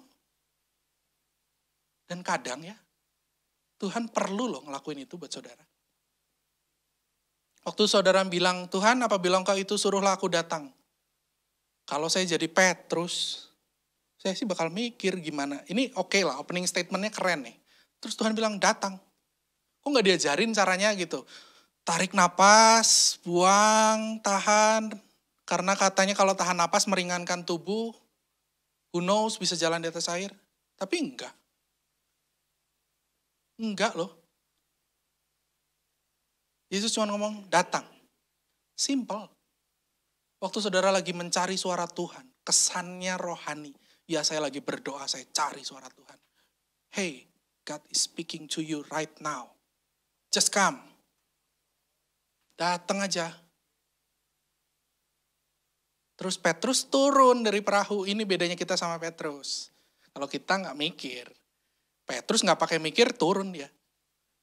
Dan kadang ya, Tuhan perlu loh ngelakuin itu buat saudara. Waktu saudara bilang, Tuhan apabila engkau itu suruhlah aku datang. Kalau saya jadi Petrus, saya sih bakal mikir gimana. Ini oke lah, opening statementnya keren nih. Terus Tuhan bilang datang. Kok gak diajarin caranya gitu? Tarik napas, buang, tahan. Karena katanya kalau tahan napas meringankan tubuh, who knows bisa jalan di atas air. Tapi enggak. Enggak loh. Yesus cuma ngomong, datang. Simple. Waktu saudara lagi mencari suara Tuhan, kesannya rohani. Ya saya lagi berdoa, saya cari suara Tuhan. Hey, God is speaking to you right now. Just come. Datang aja. Terus Petrus turun dari perahu. Ini bedanya kita sama Petrus. Kalau kita nggak mikir. Petrus nggak pakai mikir, turun dia.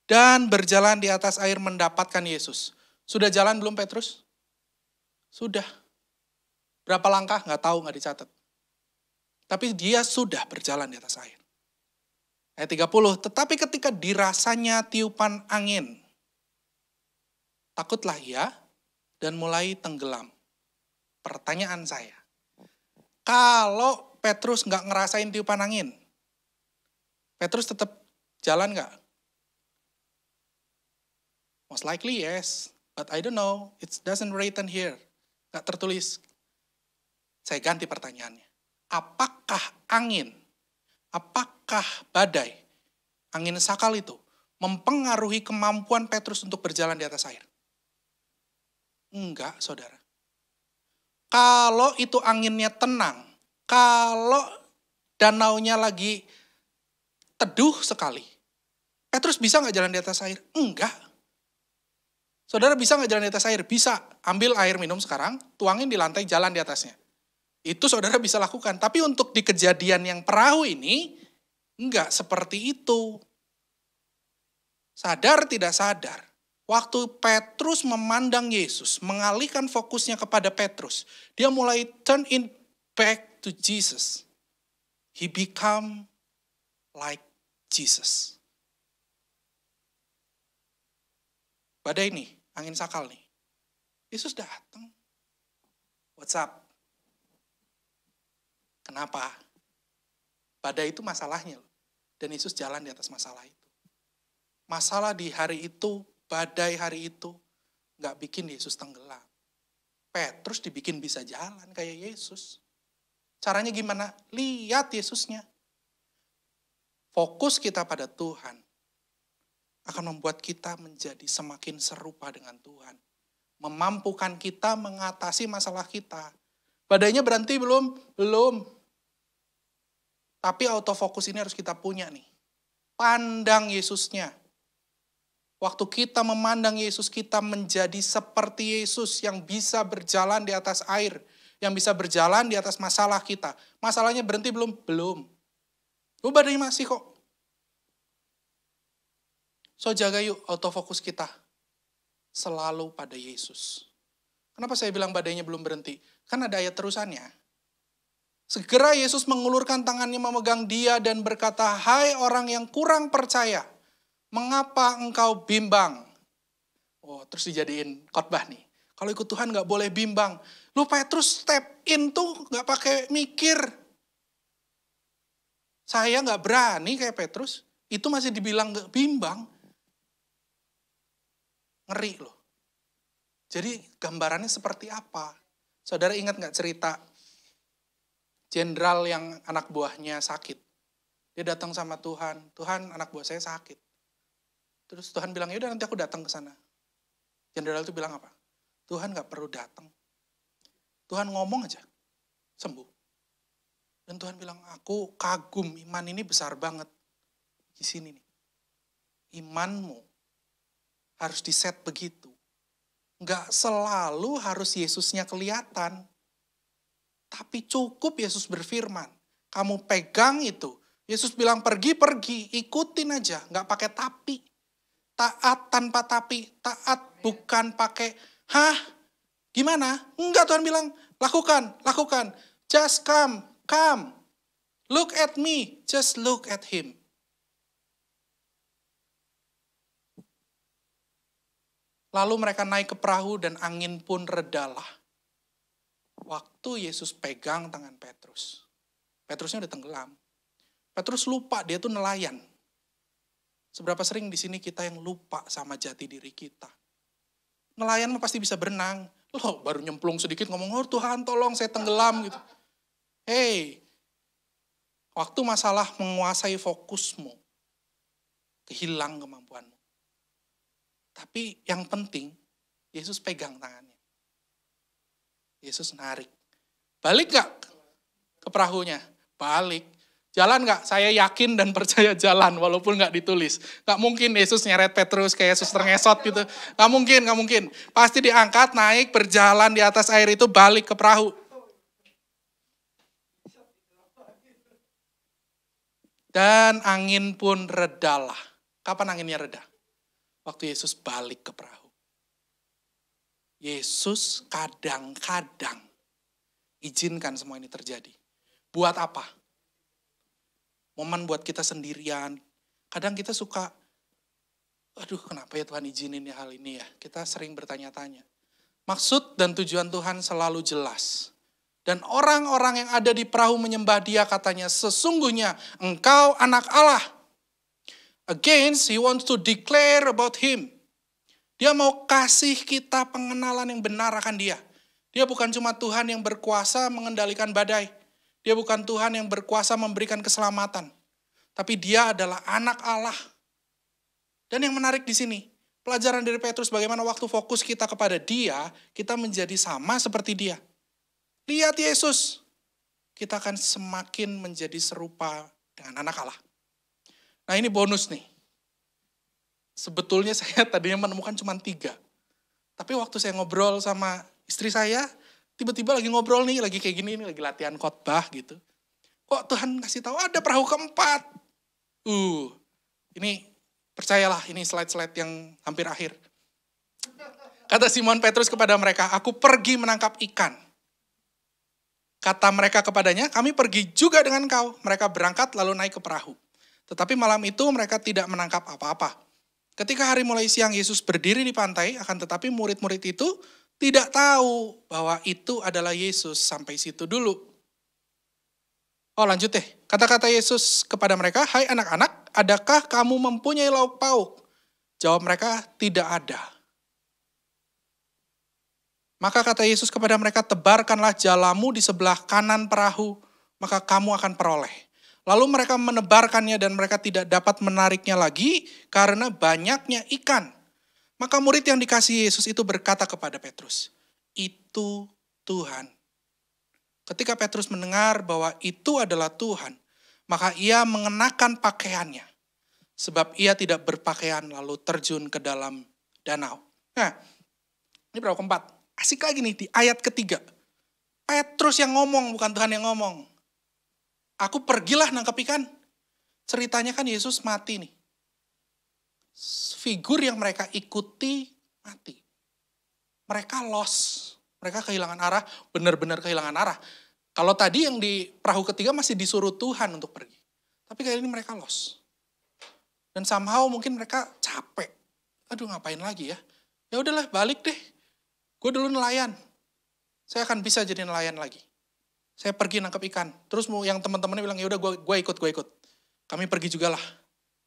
dan berjalan di atas air mendapatkan Yesus. Sudah jalan belum Petrus? Sudah. Berapa langkah? Nggak tahu, nggak dicatat. Tapi dia sudah berjalan di atas air. Ayat 30, tetapi ketika dirasanya tiupan angin, takutlah ia dan mulai tenggelam. Pertanyaan saya, kalau Petrus nggak ngerasain tiupan angin, Petrus tetap jalan nggak? Most likely yes, but I don't know. It doesn't written here. Nggak tertulis. Saya ganti pertanyaannya. Apakah angin, apakah badai, angin sakal itu mempengaruhi kemampuan Petrus untuk berjalan di atas air? Enggak, saudara. Kalau itu anginnya tenang, kalau danaunya lagi teduh sekali, Petrus bisa nggak jalan di atas air? Enggak. Saudara bisa nggak jalan di atas air? Bisa. Ambil air minum sekarang, tuangin di lantai, jalan di atasnya. Itu saudara bisa lakukan. Tapi untuk di kejadian yang perahu ini, enggak seperti itu. Sadar tidak sadar, waktu Petrus memandang Yesus, mengalihkan fokusnya kepada Petrus, dia mulai turn in back to Jesus. He become like Jesus. Badai nih, angin sakal nih. Yesus datang. What's up? Kenapa? Badai itu masalahnya. Dan Yesus jalan di atas masalah itu. Masalah di hari itu, badai hari itu, gak bikin Yesus tenggelam. Petrus dibikin bisa jalan kayak Yesus. Caranya gimana? Lihat Yesusnya. Fokus kita pada Tuhan akan membuat kita menjadi semakin serupa dengan Tuhan. Memampukan kita mengatasi masalah kita. Badainya berhenti belum? Belum. Tapi autofokus ini harus kita punya nih. Pandang Yesusnya. Waktu kita memandang Yesus, kita menjadi seperti Yesus yang bisa berjalan di atas air. Yang bisa berjalan di atas masalah kita. Masalahnya berhenti belum? Belum. Badainya masih kok. So jaga yuk autofokus kita. Selalu pada Yesus. Kenapa saya bilang badainya belum berhenti? Kan ada ayat terusannya. Segera Yesus mengulurkan tangannya memegang dia dan berkata, hai orang yang kurang percaya, mengapa engkau bimbang? Oh, terus dijadiin khotbah nih. Kalau ikut Tuhan gak boleh bimbang. Lu Petrus step in tuh gak pakai mikir. Saya gak berani kayak Petrus. Itu masih dibilang gak bimbang. Ngeri loh. Jadi gambarannya seperti apa? Saudara ingat gak cerita jenderal yang anak buahnya sakit? Dia datang sama Tuhan. Tuhan, anak buah saya sakit. Terus Tuhan bilang, yaudah nanti aku datang ke sana. Jenderal itu bilang apa? Tuhan gak perlu datang. Tuhan ngomong aja, sembuh. Dan Tuhan bilang, aku kagum, iman ini besar banget. Di sini nih. Imanmu harus diset begitu. Nggak selalu harus Yesusnya kelihatan. Tapi cukup Yesus berfirman. Kamu pegang itu. Yesus bilang pergi-pergi, ikutin aja. Nggak pakai tapi. Taat tanpa tapi. Taat bukan pakai, hah? Gimana? Enggak, Tuhan bilang, lakukan. Just come. Look at me, just look at him. Lalu mereka naik ke perahu dan angin pun redalah. Waktu Yesus pegang tangan Petrus. Petrusnya udah tenggelam. Petrus lupa dia tuh nelayan. Seberapa sering di sini kita yang lupa sama jati diri kita. Nelayan mah pasti bisa berenang. Loh, baru nyemplung sedikit ngomong, oh Tuhan tolong saya tenggelam gitu. Hey, waktu masalah menguasai fokusmu, kehilang kemampuanmu. Tapi yang penting, Yesus pegang tangannya. Yesus narik. Balik gak ke perahunya? Balik. Jalan gak? Saya yakin dan percaya jalan, walaupun gak ditulis. Gak mungkin Yesus nyeret Petrus kayak suster ngesot gitu. Gak mungkin. Pasti diangkat, naik, berjalan di atas air itu, balik ke perahu. Dan angin pun redalah. Kapan anginnya reda? Waktu Yesus balik ke perahu. Yesus kadang-kadang izinkan semua ini terjadi. Buat apa? Momen buat kita sendirian. Kadang kita suka, aduh kenapa ya Tuhan izinin hal ini ya? Kita sering bertanya-tanya. Maksud dan tujuan Tuhan selalu jelas. Dan orang-orang yang ada di perahu menyembah Dia katanya, sesungguhnya engkau anak Allah. Again, he wants to declare about him. Dia mau kasih kita pengenalan yang benar akan Dia. Dia bukan cuma Tuhan yang berkuasa mengendalikan badai. Dia bukan Tuhan yang berkuasa memberikan keselamatan. Tapi Dia adalah anak Allah. Dan yang menarik di sini, pelajaran dari Petrus bagaimana waktu fokus kita kepada Dia, kita menjadi sama seperti Dia. Lihat Yesus, kita akan semakin menjadi serupa dengan anak Allah. Nah ini bonus nih. Sebetulnya saya tadinya menemukan cuma 3. Tapi waktu saya ngobrol sama istri saya, tiba-tiba lagi ngobrol nih, lagi kayak gini, lagi latihan khotbah gitu. Kok Tuhan kasih tahu ada perahu keempat? Ini percayalah, ini slide-slide yang hampir akhir. Kata Simon Petrus kepada mereka, aku pergi menangkap ikan. Kata mereka kepadanya, kami pergi juga dengan kau. Mereka berangkat lalu naik ke perahu. Tetapi malam itu mereka tidak menangkap apa-apa. Ketika hari mulai siang Yesus berdiri di pantai, akan tetapi murid-murid itu tidak tahu bahwa itu adalah Yesus sampai situ dulu. Oh lanjut deh, kata-kata Yesus kepada mereka, hai anak-anak, adakah kamu mempunyai lauk pauk? Jawab mereka, tidak ada. Maka kata Yesus kepada mereka, tebarkanlah jalamu di sebelah kanan perahu, maka kamu akan peroleh. Lalu mereka menebarkannya dan mereka tidak dapat menariknya lagi karena banyaknya ikan. Maka murid yang dikasihi Yesus itu berkata kepada Petrus, itu Tuhan. Ketika Petrus mendengar bahwa itu adalah Tuhan, maka ia mengenakan pakaiannya. Sebab ia tidak berpakaian lalu terjun ke dalam danau. Nah, ini berapa keempat? Asik lagi nih di ayat ketiga. Petrus yang ngomong, bukan Tuhan yang ngomong. Aku pergilah nangkap ikan. Ceritanya kan Yesus mati nih. Figur yang mereka ikuti mati. Mereka lost. Mereka kehilangan arah, benar-benar kehilangan arah. Kalau tadi yang di perahu ketiga masih disuruh Tuhan untuk pergi. Tapi kali ini mereka lost. Dan somehow mungkin mereka capek. Aduh ngapain lagi ya? Ya udahlah balik deh. Gue dulu nelayan. Saya akan bisa jadi nelayan lagi. Saya pergi nangkap ikan. Terus yang teman-temannya bilang, ya udah gue ikut. Kami pergi juga lah.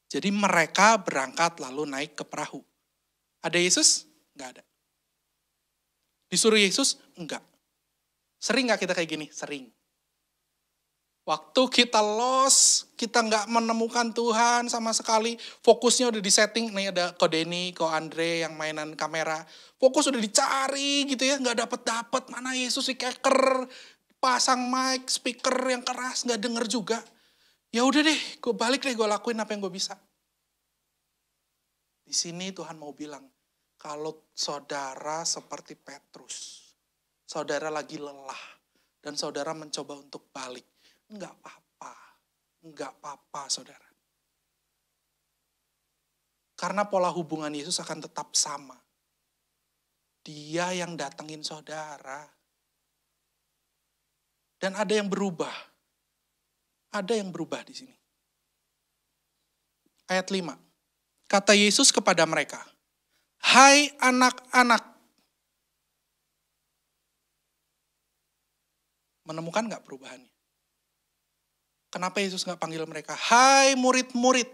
Jadi mereka berangkat lalu naik ke perahu. Ada Yesus? Enggak ada. Disuruh Yesus? Enggak. Sering gak kita kayak gini? Sering. Waktu kita lost, kita nggak menemukan Tuhan sama sekali, fokusnya udah disetting, nih ada Ko Denny, Ko Andre yang mainan kamera, fokus udah dicari gitu ya, nggak dapet, mana Yesus si keker, pasang mic, speaker yang keras, nggak denger juga. Ya udah deh, gue balik deh, gue lakuin apa yang gue bisa. Di sini Tuhan mau bilang, kalau saudara seperti Petrus, saudara lagi lelah, dan saudara mencoba untuk balik, enggak apa-apa saudara. Karena pola hubungan Yesus akan tetap sama. Dia yang datengin saudara. Dan ada yang berubah. Ada yang berubah di sini. Ayat 5. Kata Yesus kepada mereka, hai anak-anak. Menemukan enggak perubahannya? Kenapa Yesus nggak panggil mereka, hai murid-murid.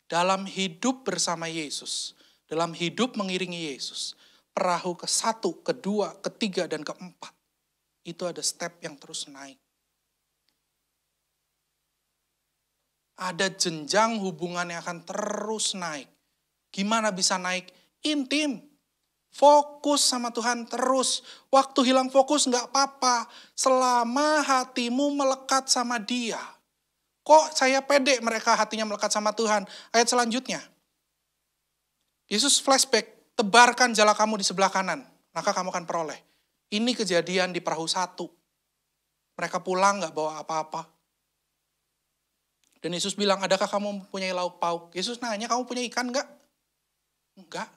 Dalam hidup bersama Yesus, dalam hidup mengiringi Yesus, perahu ke-1, ke-2, ke-3, dan ke-4, itu ada step yang terus naik. Ada jenjang hubungan yang akan terus naik. Gimana bisa naik? Intim. Fokus sama Tuhan terus. Waktu hilang fokus nggak apa-apa. Selama hatimu melekat sama Dia. Kok saya pede mereka hatinya melekat sama Tuhan? Ayat selanjutnya. Yesus flashback. Tebarkan jala kamu di sebelah kanan. Maka kamu akan peroleh. Ini kejadian di perahu 1. Mereka pulang nggak bawa apa-apa. Dan Yesus bilang, adakah kamu mempunyai lauk pauk? Yesus nanya, kamu punya ikan enggak? Enggak.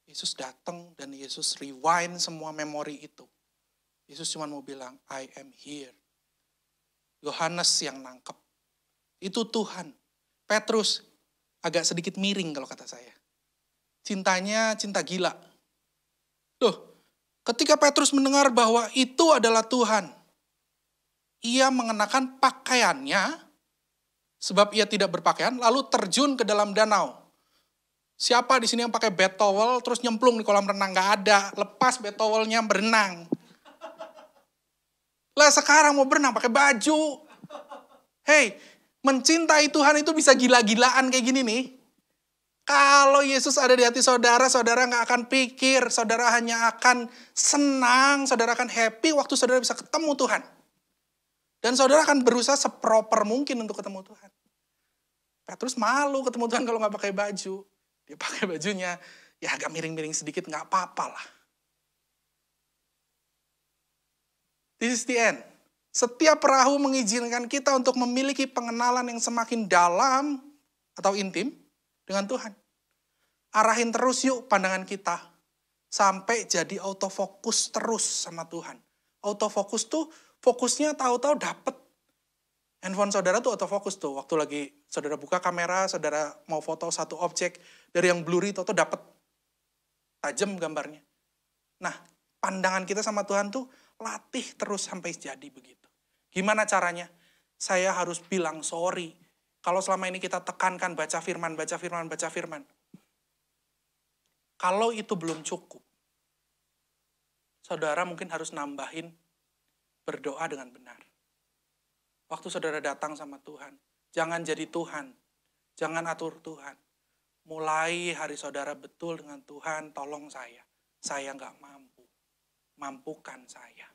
Yesus datang dan Yesus rewind semua memori itu. Yesus cuma mau bilang, I am here. Yohanes yang nangkep. Itu Tuhan. Petrus agak sedikit miring kalau kata saya. Cintanya cinta gila. Loh, ketika Petrus mendengar bahwa itu adalah Tuhan, ia mengenakan pakaiannya, sebab ia tidak berpakaian, lalu terjun ke dalam danau. Siapa di sini yang pakai bed towel terus nyemplung di kolam renang? Nggak ada. Lepas bed towelnya berenang. Lah sekarang mau berenang pakai baju. Hei, mencintai Tuhan itu bisa gila-gilaan kayak gini nih. Kalau Yesus ada di hati saudara, saudara nggak akan pikir, saudara hanya akan senang, saudara akan happy waktu saudara bisa ketemu Tuhan. Dan saudara akan berusaha seproper mungkin untuk ketemu Tuhan. Petrus malu ketemu Tuhan kalau nggak pakai baju. Dia pakai bajunya, ya agak miring-miring sedikit, nggak apa-apa lah. This is the end. Setiap perahu mengizinkan kita untuk memiliki pengenalan yang semakin dalam atau intim dengan Tuhan. Arahin terus yuk pandangan kita. Sampai jadi autofokus terus sama Tuhan. Autofokus tuh fokusnya tahu-tahu dapet. Handphone saudara tuh autofokus tuh. Waktu lagi saudara buka kamera, saudara mau foto satu objek. Dari yang blurry tahu-tahu dapet. Tajam gambarnya. Nah, pandangan kita sama Tuhan tuh latih terus sampai jadi begitu. Gimana caranya? Saya harus bilang sorry. Kalau selama ini kita tekankan baca firman, baca firman, baca firman. Kalau itu belum cukup, saudara mungkin harus nambahin berdoa dengan benar. Waktu saudara datang sama Tuhan, jangan jadi Tuhan. Jangan atur Tuhan. Mulai hari saudara betul dengan Tuhan, tolong saya. Saya nggak mampu. Mampukan saya.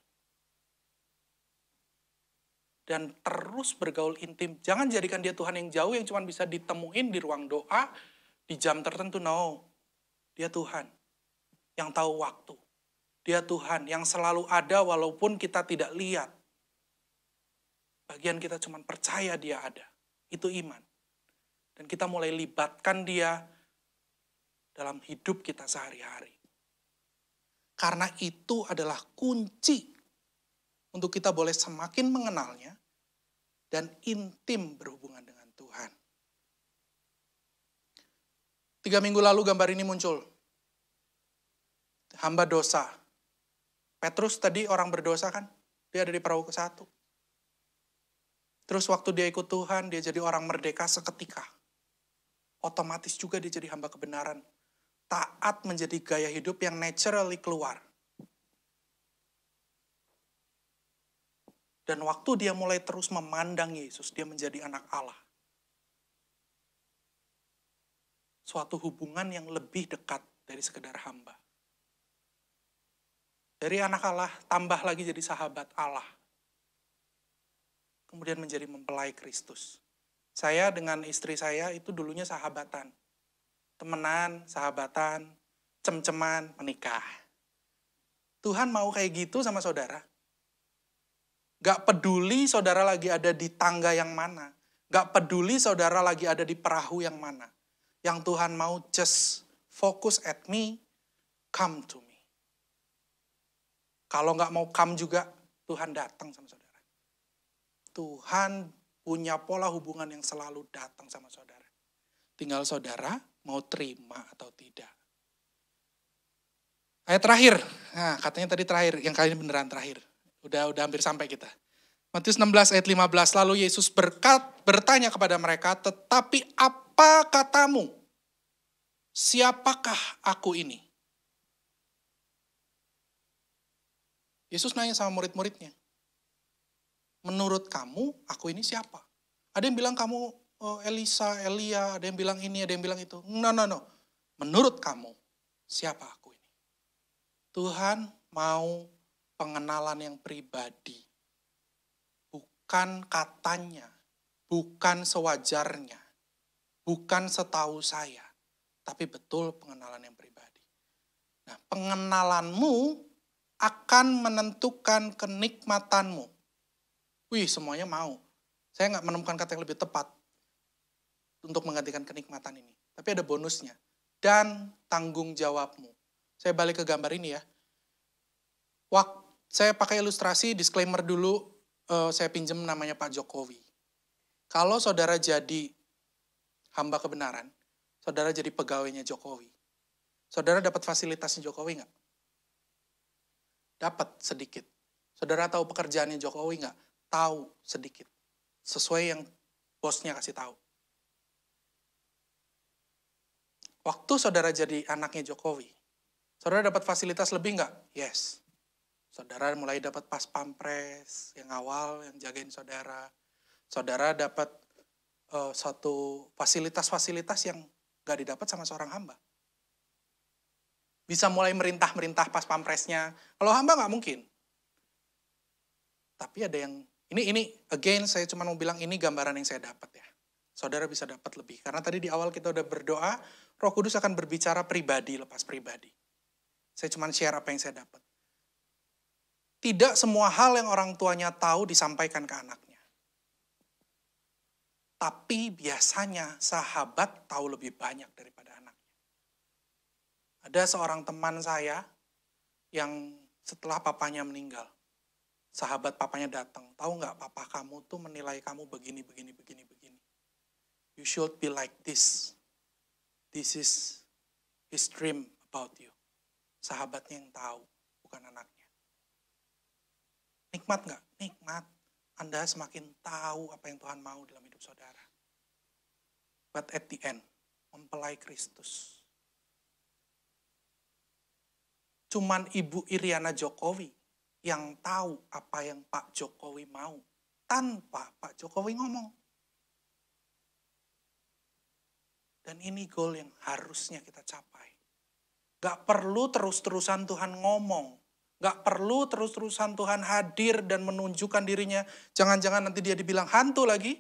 Dan terus bergaul intim. Jangan jadikan dia Tuhan yang jauh yang cuma bisa ditemuin di ruang doa, di jam tertentu. No. Dia Tuhan yang tahu waktu. Dia Tuhan yang selalu ada walaupun kita tidak lihat. Bagian kita cuma percaya dia ada. Itu iman. Dan kita mulai libatkan dia dalam hidup kita sehari-hari. Karena itu adalah kunci untuk kita boleh semakin mengenalnya dan intim berhubungan dengan Tuhan. 3 minggu lalu gambar ini muncul. Hamba dosa. Petrus tadi orang berdosa kan? Dia ada di perahu ke-1. Terus waktu dia ikut Tuhan, dia jadi orang merdeka seketika. Otomatis juga dia jadi hamba kebenaran. Taat menjadi gaya hidup yang naturally keluar. Dan waktu dia mulai terus memandang Yesus, dia menjadi anak Allah. Suatu hubungan yang lebih dekat dari sekedar hamba. Dari anak Allah, tambah lagi jadi sahabat Allah. Kemudian menjadi mempelai Kristus. Saya dengan istri saya itu dulunya sahabatan. Temenan, sahabatan, cem-ceman, menikah. Tuhan mau kayak gitu sama saudara. Gak peduli saudara lagi ada di tangga yang mana. Gak peduli saudara lagi ada di perahu yang mana. Yang Tuhan mau just focus at me, come to me. Kalau gak mau come juga, Tuhan datang sama saudara. Tuhan punya pola hubungan yang selalu datang sama saudara. Tinggal saudara mau terima atau tidak. Ayat terakhir. Nah, katanya tadi terakhir, yang kali ini beneran terakhir. Udah hampir sampai kita. Matius 16 ayat 15. Lalu Yesus bertanya kepada mereka, tetapi apa katamu? Siapakah aku ini? Yesus nanya sama murid-muridnya. Menurut kamu, aku ini siapa? Ada yang bilang kamu Elisa, Elia, ada yang bilang ini, ada yang bilang itu. No. Menurut kamu, siapa aku ini? Tuhan mau pengenalan yang pribadi. Bukan katanya, bukan sewajarnya, bukan setahu saya, tapi betul pengenalan yang pribadi. Nah, pengenalanmu akan menentukan kenikmatanmu. Wih, semuanya mau. Saya nggak menemukan kata yang lebih tepat untuk menggantikan kenikmatan ini. Tapi ada bonusnya. Dan tanggung jawabmu. Saya balik ke gambar ini ya. Saya pakai ilustrasi, disclaimer dulu, saya pinjam namanya Pak Jokowi. Kalau saudara jadi hamba kebenaran, saudara jadi pegawainya Jokowi, saudara dapat fasilitasnya Jokowi nggak? Dapat sedikit. Saudara tahu pekerjaannya Jokowi nggak? Tahu sedikit. Sesuai yang bosnya kasih tahu. Waktu saudara jadi anaknya Jokowi, saudara dapat fasilitas lebih nggak? Yes. Saudara mulai dapat pas pampres yang awal, yang jagain saudara. Saudara dapat satu fasilitas-fasilitas yang nggak didapat sama seorang hamba. Bisa mulai merintah-merintah pas pampresnya. Kalau hamba nggak mungkin. Tapi ada yang, ini again saya cuma mau bilang ini gambaran yang saya dapat ya. Saudara bisa dapat lebih. Karena tadi di awal kita udah berdoa, Roh Kudus akan berbicara pribadi lepas pribadi. Saya cuma share apa yang saya dapat. Tidak semua hal yang orang tuanya tahu disampaikan ke anaknya. Tapi biasanya sahabat tahu lebih banyak daripada anaknya. Ada seorang teman saya yang setelah papanya meninggal, sahabat papanya datang, tahu nggak papa kamu tuh menilai kamu begini. You should be like this. This is his dream about you. Sahabatnya yang tahu, bukan anaknya. Nikmat nggak? Nikmat. Anda semakin tahu apa yang Tuhan mau dalam hidup saudara. But at the end, mempelai Kristus. Cuman Ibu Iriana Jokowi yang tahu apa yang Pak Jokowi mau. Tanpa Pak Jokowi ngomong. Dan ini goal yang harusnya kita capai. Gak perlu terus-terusan Tuhan ngomong. Gak perlu terus-terusan Tuhan hadir dan menunjukkan dirinya. Jangan-jangan nanti dia dibilang hantu lagi.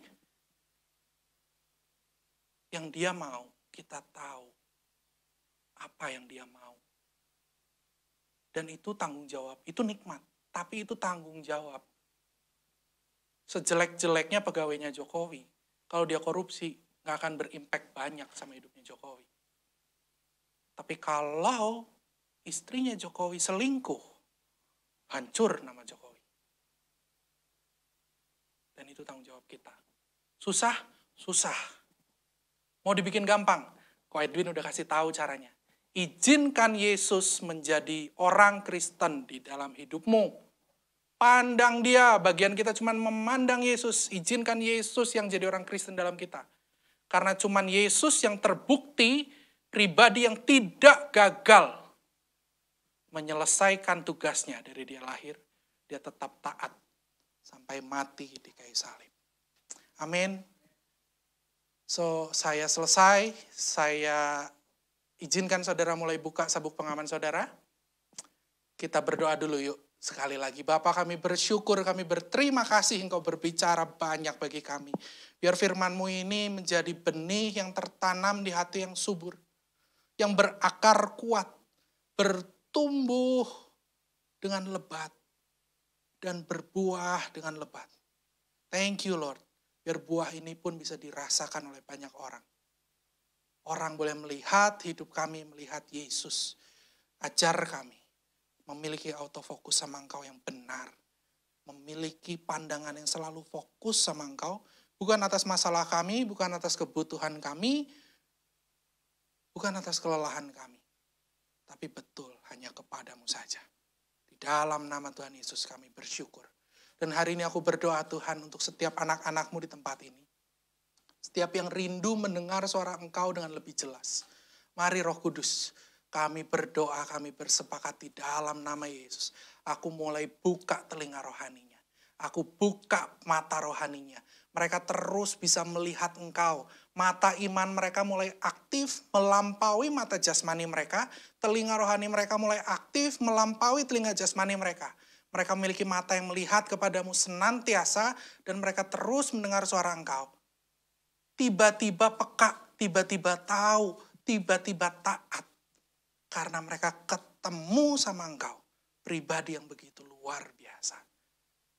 Yang dia mau, kita tahu apa yang dia mau. Dan itu tanggung jawab, itu nikmat. Tapi itu tanggung jawab. Sejelek-jeleknya pegawainya Jokowi, kalau dia korupsi, gak akan berimpact banyak sama hidupnya Jokowi. Tapi kalau istrinya Jokowi selingkuh, hancur nama Jokowi. Dan itu tanggung jawab kita. Susah? Susah. Mau dibikin gampang? Ko Edwin udah kasih tahu caranya. Izinkan Yesus menjadi orang Kristen di dalam hidupmu. Pandang dia, bagian kita cuma memandang Yesus. Izinkan Yesus yang jadi orang Kristen dalam kita. Karena cuma Yesus yang terbukti pribadi yang tidak gagal menyelesaikan tugasnya dari dia lahir. Dia tetap taat sampai mati di kayu salib. Amin. So, saya selesai. Saya izinkan saudara mulai buka sabuk pengaman saudara. Kita berdoa dulu yuk. Sekali lagi, Bapa kami bersyukur, kami berterima kasih Engkau berbicara banyak bagi kami. Biar firman-Mu ini menjadi benih yang tertanam di hati yang subur. Yang berakar kuat, bertumbuh dengan lebat, dan berbuah dengan lebat. Thank you Lord, biar buah ini pun bisa dirasakan oleh banyak orang. Orang boleh melihat hidup kami, melihat Yesus. Ajar kami memiliki autofokus sama Engkau yang benar. Memiliki pandangan yang selalu fokus sama Engkau. Bukan atas masalah kami, bukan atas kebutuhan kami, bukan atas kelelahan kami. Tapi betul hanya kepadamu saja. Di dalam nama Tuhan Yesus kami bersyukur. Dan hari ini aku berdoa Tuhan untuk setiap anak-anak-Mu di tempat ini. Setiap yang rindu mendengar suara Engkau dengan lebih jelas. Mari Roh Kudus, kami berdoa, kami bersepakat di dalam nama Yesus. Aku mulai buka telinga rohaninya. Aku buka mata rohaninya. Mereka terus bisa melihat Engkau. Mata iman mereka mulai aktif melampaui mata jasmani mereka. Telinga rohani mereka mulai aktif melampaui telinga jasmani mereka. Mereka memiliki mata yang melihat kepadamu senantiasa dan mereka terus mendengar suara Engkau. Tiba-tiba peka, tiba-tiba tahu, tiba-tiba taat. Karena mereka ketemu sama Engkau. Pribadi yang begitu luar biasa.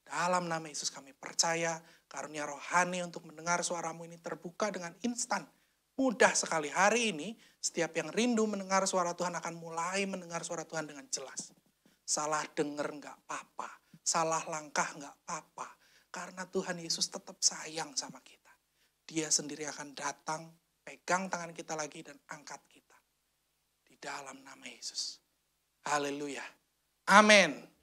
Dalam nama Yesus kami percaya karunia rohani untuk mendengar suaramu ini terbuka dengan instan. Mudah sekali hari ini, setiap yang rindu mendengar suara Tuhan akan mulai mendengar suara Tuhan dengan jelas. Salah dengar nggak apa-apa, salah langkah nggak apa-apa. Karena Tuhan Yesus tetap sayang sama kita. Dia sendiri akan datang, pegang tangan kita lagi dan angkat kita. Di dalam nama Yesus. Haleluya. Amin.